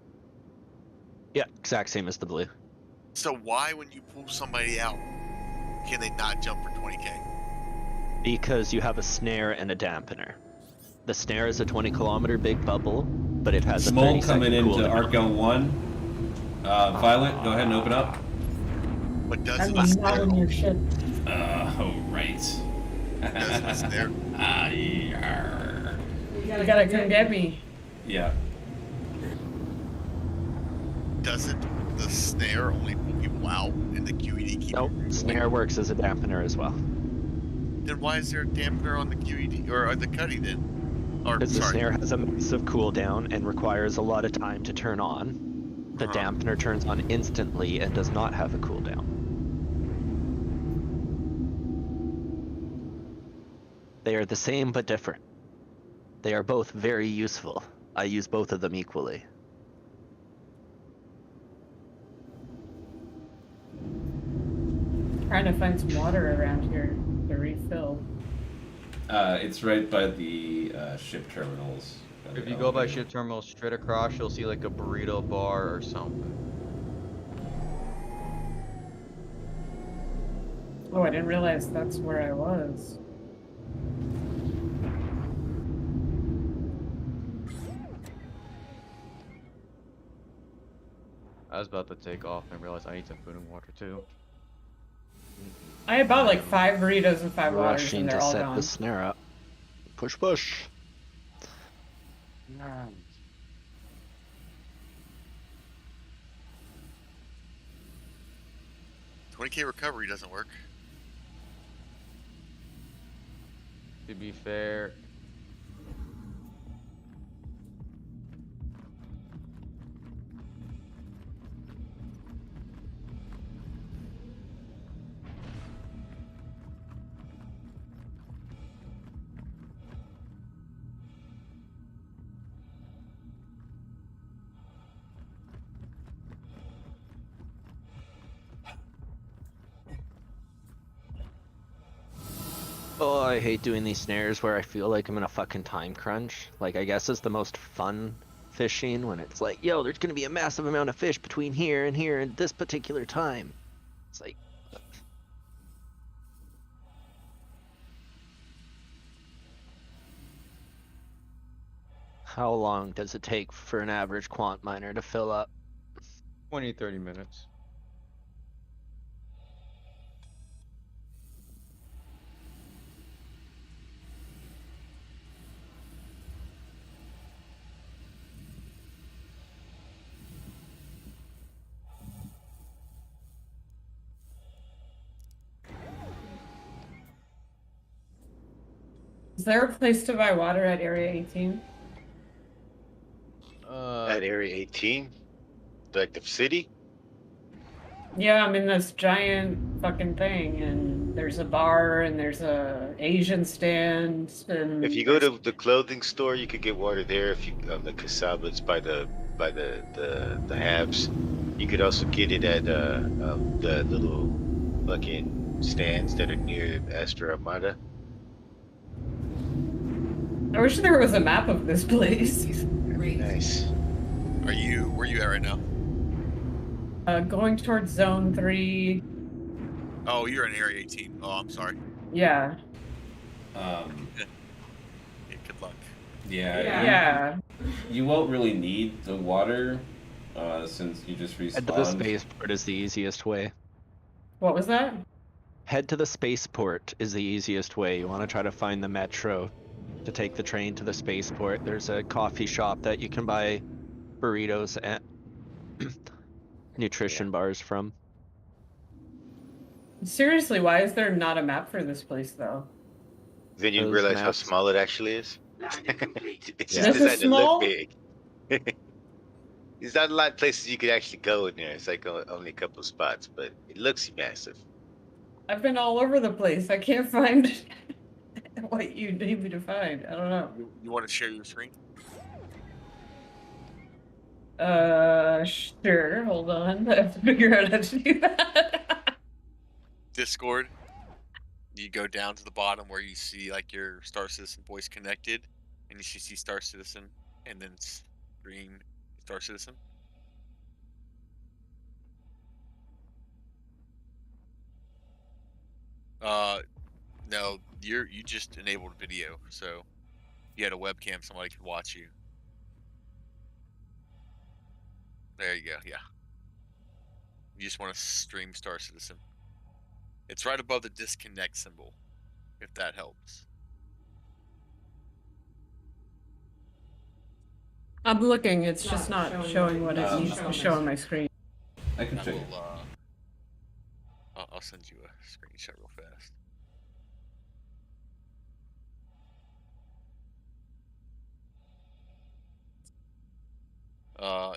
Speaker 4: Yeah, exact same as the blue.
Speaker 1: So why, when you pull somebody out, can they not jump for 20K?
Speaker 4: Because you have a snare and a dampener. The snare is a 20-kilometer big bubble, but it has a
Speaker 6: Smole
Speaker 4: 30-second
Speaker 6: coming into
Speaker 4: cooldown.
Speaker 6: Arco 1. Violet, go ahead and open up.
Speaker 1: But does
Speaker 9: I'm
Speaker 1: the
Speaker 9: not
Speaker 1: snare,
Speaker 9: in your shit.
Speaker 6: Oh, right.
Speaker 1: does the snare,
Speaker 6: Yarr.
Speaker 9: You gotta come get me.
Speaker 6: Yeah.
Speaker 1: doesn't the snare only pull people out and the QED keep
Speaker 4: Nope,
Speaker 1: you going?
Speaker 4: snare works as a dampener as well.
Speaker 1: Then why is there a dampener on the QED, or the cutty then? Or,
Speaker 4: Because the
Speaker 1: sorry,
Speaker 4: snare has a massive cooldown and requires a lot of time to turn on. The
Speaker 1: Uh-huh.
Speaker 4: dampener turns on instantly and does not have a cooldown. They are the same but different. They are both very useful. I use both of them equally.
Speaker 9: Trying to find some water around here to refill.
Speaker 6: It's right by the ship terminals.
Speaker 7: If you go by ship terminal straight across, you'll see like a burrito bar or something.
Speaker 9: Oh, I didn't realize that's where I was.
Speaker 7: I was about to take off and realized I need some food and water too.
Speaker 9: I had bought like 5 burritos and 5 waters,
Speaker 4: Rushing
Speaker 9: and they're
Speaker 4: to
Speaker 9: all
Speaker 4: set
Speaker 9: gone.
Speaker 4: the snare up. Push, push.
Speaker 1: 20K recovery doesn't work.
Speaker 7: To be fair,
Speaker 4: Oh, I hate doing these snares where I feel like I'm in a fucking time crunch. Like, I guess it's the most fun fishing when it's like, yo, there's gonna be a massive amount of fish between here and this particular time. It's like, how long does it take for an average quant miner to fill up?
Speaker 7: 20-30 minutes.
Speaker 9: Is there a place to buy water at Area 18?
Speaker 11: At Area 18? Like the city?
Speaker 9: Yeah, I'm in this giant fucking thing, and there's a bar, and there's a Asian stand, and
Speaker 11: If you go
Speaker 9: there's-
Speaker 11: to the clothing store, you could get water there. If you the Casaba's by the Habs, you could also get it at the little fucking stands that are near Astra Armada.
Speaker 9: I wish there was a map of this place.
Speaker 11: Nice.
Speaker 1: Where you at right now?
Speaker 9: Going towards Zone 3.
Speaker 1: Oh, you're in Area 18. Oh, I'm sorry.
Speaker 9: Yeah.
Speaker 1: Yeah, good luck.
Speaker 6: Yeah.
Speaker 9: Yeah.
Speaker 6: You won't really need the water since you just respawned.
Speaker 4: Head to the spaceport is the easiest way.
Speaker 9: What was that?
Speaker 4: Head to the spaceport is the easiest way. You want to try to find the metro to take the train to the spaceport. There's a coffee shop that you can buy burritos and nutrition bars from.
Speaker 9: Seriously, why is there not a map for this place, though?
Speaker 11: Then you
Speaker 4: Those
Speaker 11: realize how
Speaker 4: maps.
Speaker 11: small it actually is.
Speaker 2: Landing complete.
Speaker 11: It's
Speaker 4: Yeah.
Speaker 11: just
Speaker 9: This is
Speaker 11: designed to look
Speaker 9: small?
Speaker 11: big. There's not a lot of places you could actually go in there. It's like only a couple of spots, but it looks massive.
Speaker 9: I've been all over the place. I can't find what you need me to find. I don't know.
Speaker 1: You want to share your screen?
Speaker 9: Sure. Hold on. I have to figure out how to do that.
Speaker 1: Discord. You go down to the bottom where you see like your Star Citizen voice connected, and you should see Star Citizen, and then stream Star Citizen. No, you just enabled video, so you had a webcam, somebody could watch you. There you go. Yeah. You just want to stream Star Citizen. It's right above the disconnect symbol, if that helps.
Speaker 9: I'm looking. It's just not showing what it needs to show on my screen.
Speaker 6: I can
Speaker 1: I
Speaker 6: check.
Speaker 1: will, I'll send you a screenshot real fast.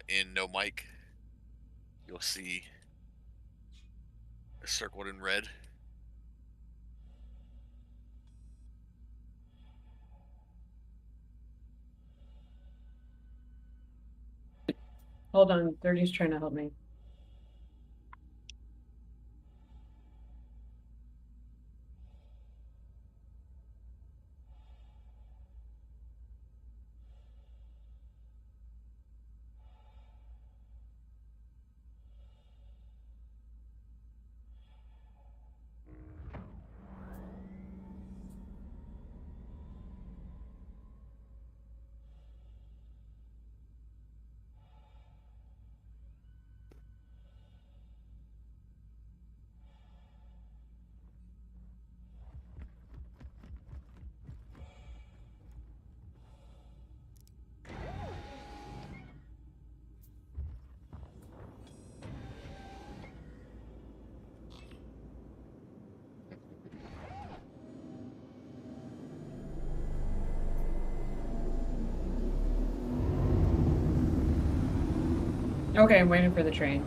Speaker 1: In no mic, you'll see circled in red.
Speaker 9: Hold on. 30's trying to help me. Okay, I'm waiting for the train.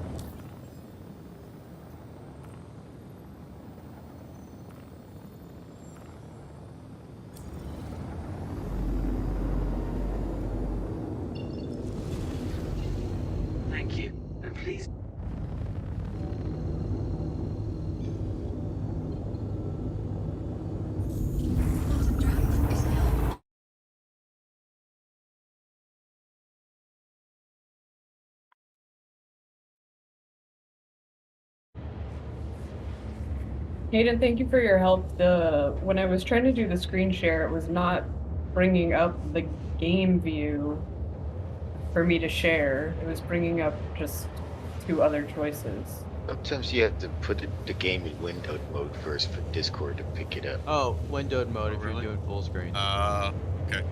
Speaker 2: Thank you. And please.
Speaker 10: Quantum drive is now.
Speaker 9: Hayden, thank you for your help. When I was trying to do the screen share, it was not bringing up the game view for me to share. It was bringing up just two other choices.
Speaker 11: Sometimes you have to put the game in windowed mode first for Discord to pick it up.
Speaker 7: Oh, windowed mode if
Speaker 1: Really?
Speaker 7: you're doing full screen.
Speaker 1: Okay.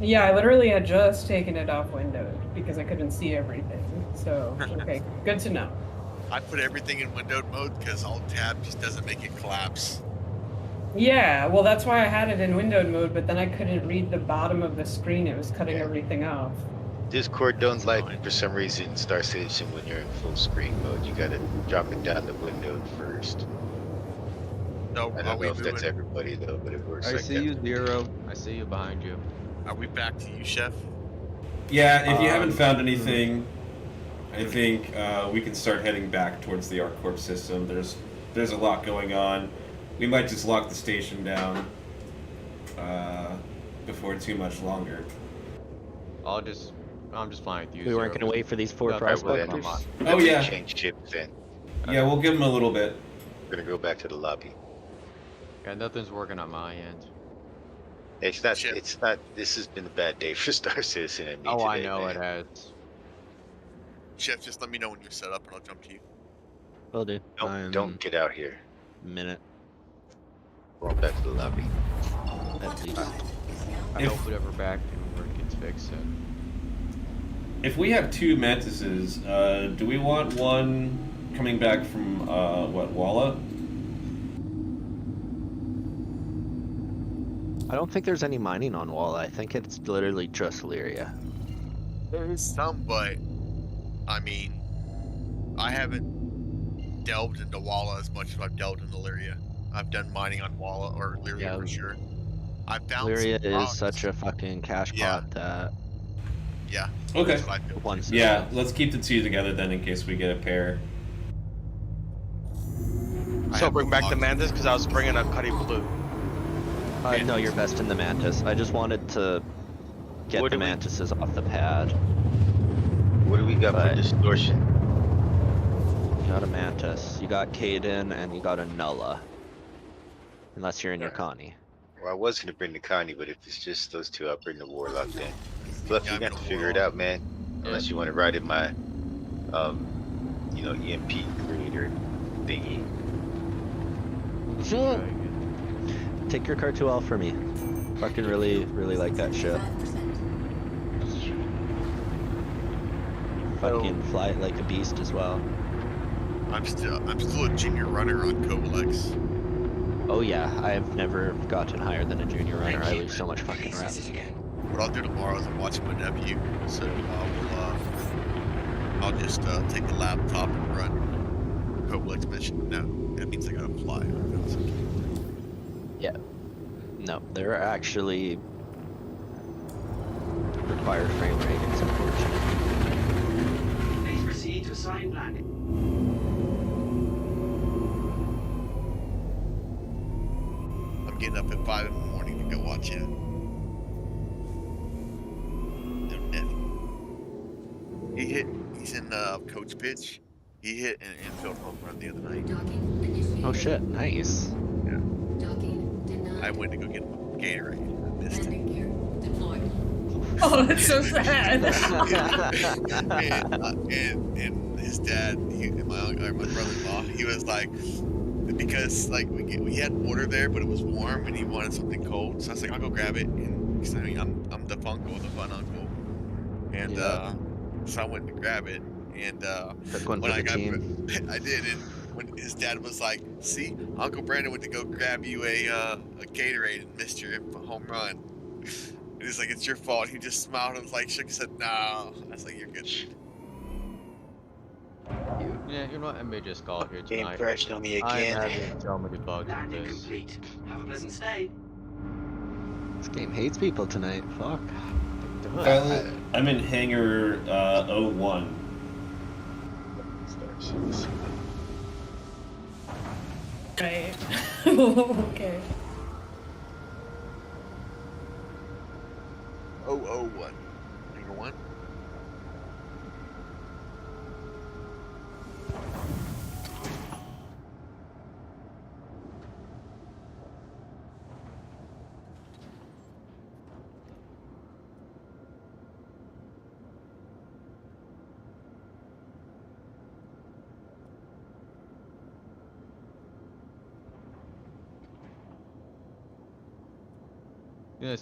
Speaker 9: Yeah, I literally had just taken it off windowed because I couldn't see everything. So, okay, good to know.
Speaker 1: I put everything in windowed mode because Alt Tab just doesn't make it collapse.
Speaker 9: Yeah, well, that's why I had it in windowed mode, but then I couldn't read the bottom of the screen. It was cutting
Speaker 11: Yeah.
Speaker 9: everything off.
Speaker 11: Discord don't like, for some reason, Star Citizen when you're in full screen mode. You gotta drop it down to windowed first.
Speaker 1: So
Speaker 11: I
Speaker 1: are
Speaker 11: don't
Speaker 1: we
Speaker 11: know if that's
Speaker 1: moving?
Speaker 11: everybody though, but it works
Speaker 7: I
Speaker 11: like
Speaker 7: see
Speaker 11: that.
Speaker 7: you, Zero. I see you behind you.
Speaker 1: Are we back to you, Chef?
Speaker 6: Yeah, if you haven't found anything, I think we can start heading back towards the ArcCorp system. There's a lot going on. We might just lock the station down before too much longer.
Speaker 7: I'm just flying with you.
Speaker 4: We weren't
Speaker 7: Zero.
Speaker 4: going to wait for these four
Speaker 7: Well,
Speaker 4: prospectors.
Speaker 7: well,
Speaker 6: Oh, yeah.
Speaker 11: Change ships then.
Speaker 6: Yeah, we'll give them a little bit.
Speaker 11: We're gonna go back to the lobby.
Speaker 7: Yeah, nothing's working on my end.
Speaker 11: It's not.
Speaker 1: Ship.
Speaker 11: It's not. This has been a bad day for Star Citizen and me
Speaker 7: Oh,
Speaker 11: today,
Speaker 7: I know
Speaker 11: man.
Speaker 7: it has.
Speaker 1: Chef, just let me know when you're set up and I'll jump to you.
Speaker 4: Will do.
Speaker 11: Don't get out here.
Speaker 4: Minute.
Speaker 11: We're all back to the lobby.
Speaker 4: At
Speaker 10: Quantum
Speaker 4: least.
Speaker 10: drive is now.
Speaker 7: I hope whatever back and where it gets fixed. So.
Speaker 6: If we have two mantises, do we want one coming back from Walla?
Speaker 4: I don't think there's any mining on Walla. I think it's literally just Lyria.
Speaker 1: There is some, but I mean, I haven't delved into Walla as much as I've delved into Lyria. I've done mining on Walla or Lyria
Speaker 4: Yeah,
Speaker 1: for sure. I found
Speaker 4: Lyria
Speaker 1: some
Speaker 4: is
Speaker 1: rocks.
Speaker 4: such a fucking cash
Speaker 1: Yeah.
Speaker 4: pot that
Speaker 1: Yeah.
Speaker 6: Okay.
Speaker 1: That's what I feel.
Speaker 4: one system.
Speaker 6: Yeah, let's keep the two together then in case we get a pair.
Speaker 1: I
Speaker 8: So
Speaker 1: have
Speaker 8: bring
Speaker 1: no
Speaker 8: back the
Speaker 1: boxes.
Speaker 8: Mantis because I was bringing a Cuddy Blue.
Speaker 4: No, you're best in the Mantis. I just wanted to get
Speaker 11: What
Speaker 4: the
Speaker 11: do we-
Speaker 4: Mantises off the pad.
Speaker 11: What do we got for
Speaker 4: But-
Speaker 11: distortion?
Speaker 4: You got a Mantis, you got Kaden, and you got a Nulla. Unless you're in your Connie.
Speaker 11: Well, I was gonna bring the Connie, but if it's just those two, I'll bring the Warlock then. Fluff,
Speaker 1: Yeah,
Speaker 11: you
Speaker 1: I'm
Speaker 11: got
Speaker 1: in
Speaker 11: to
Speaker 1: a
Speaker 11: figure it
Speaker 1: Warlock.
Speaker 11: out, man. Unless you want to ride in my, EMP creator thingy.
Speaker 4: Take your Cartuel for me. Fucking really like that ship.
Speaker 10: 5%.
Speaker 4: Fucking fly it like a beast as well.
Speaker 1: I'm still a junior runner on Colex.
Speaker 4: Oh yeah, I've never gotten higher than a junior runner. I lose so much fucking
Speaker 10: Please
Speaker 4: reps.
Speaker 10: visit again.
Speaker 1: What I'll do tomorrow is I'm watching my nephew, so I'll just take the laptop and run Colex mission. No, that means I gotta fly.
Speaker 4: Yeah. No, they're actually required frame rate. It's unfortunate.
Speaker 2: Please proceed to assigned landing.
Speaker 1: I'm getting up at 5 in the morning to go watch it. No nephew. He's in coach pitch. He hit an infield home run the other night.
Speaker 10: Docking initiated.
Speaker 4: Oh shit, nice.
Speaker 10: Docking denied.
Speaker 1: I went to go get him a Gatorade. I missed it.
Speaker 10: Landing gear deployed.
Speaker 9: Oh, that's so sad.
Speaker 1: and his dad, my brother-in-law, he was like, because like we had water there, but it was warm, and he wanted something cold. So I was like, I'll go grab it. And 'cause, I mean, I'm the Funko, the fun uncle, and so I went to grab it. And
Speaker 4: Took one
Speaker 1: when
Speaker 4: for
Speaker 1: I
Speaker 4: the
Speaker 1: got,
Speaker 4: team.
Speaker 1: I did. And when his dad was like, "See, Uncle Brandon went to go grab you a Gatorade and missed your home run." And he's like, "It's your fault." He just smiled and was like, shook his head, "No." I was like, "You're good."
Speaker 7: Yeah, you know what? I may just call it here
Speaker 11: Game
Speaker 7: tonight.
Speaker 11: crashed on me
Speaker 7: I'm
Speaker 11: again.
Speaker 7: having so many bugs with
Speaker 2: Landing
Speaker 7: this.
Speaker 2: complete. Have a pleasant stay.
Speaker 4: This game hates people tonight. Fuck.
Speaker 6: I'm in hangar 01.
Speaker 9: Right. Okay.
Speaker 1: Oh, one.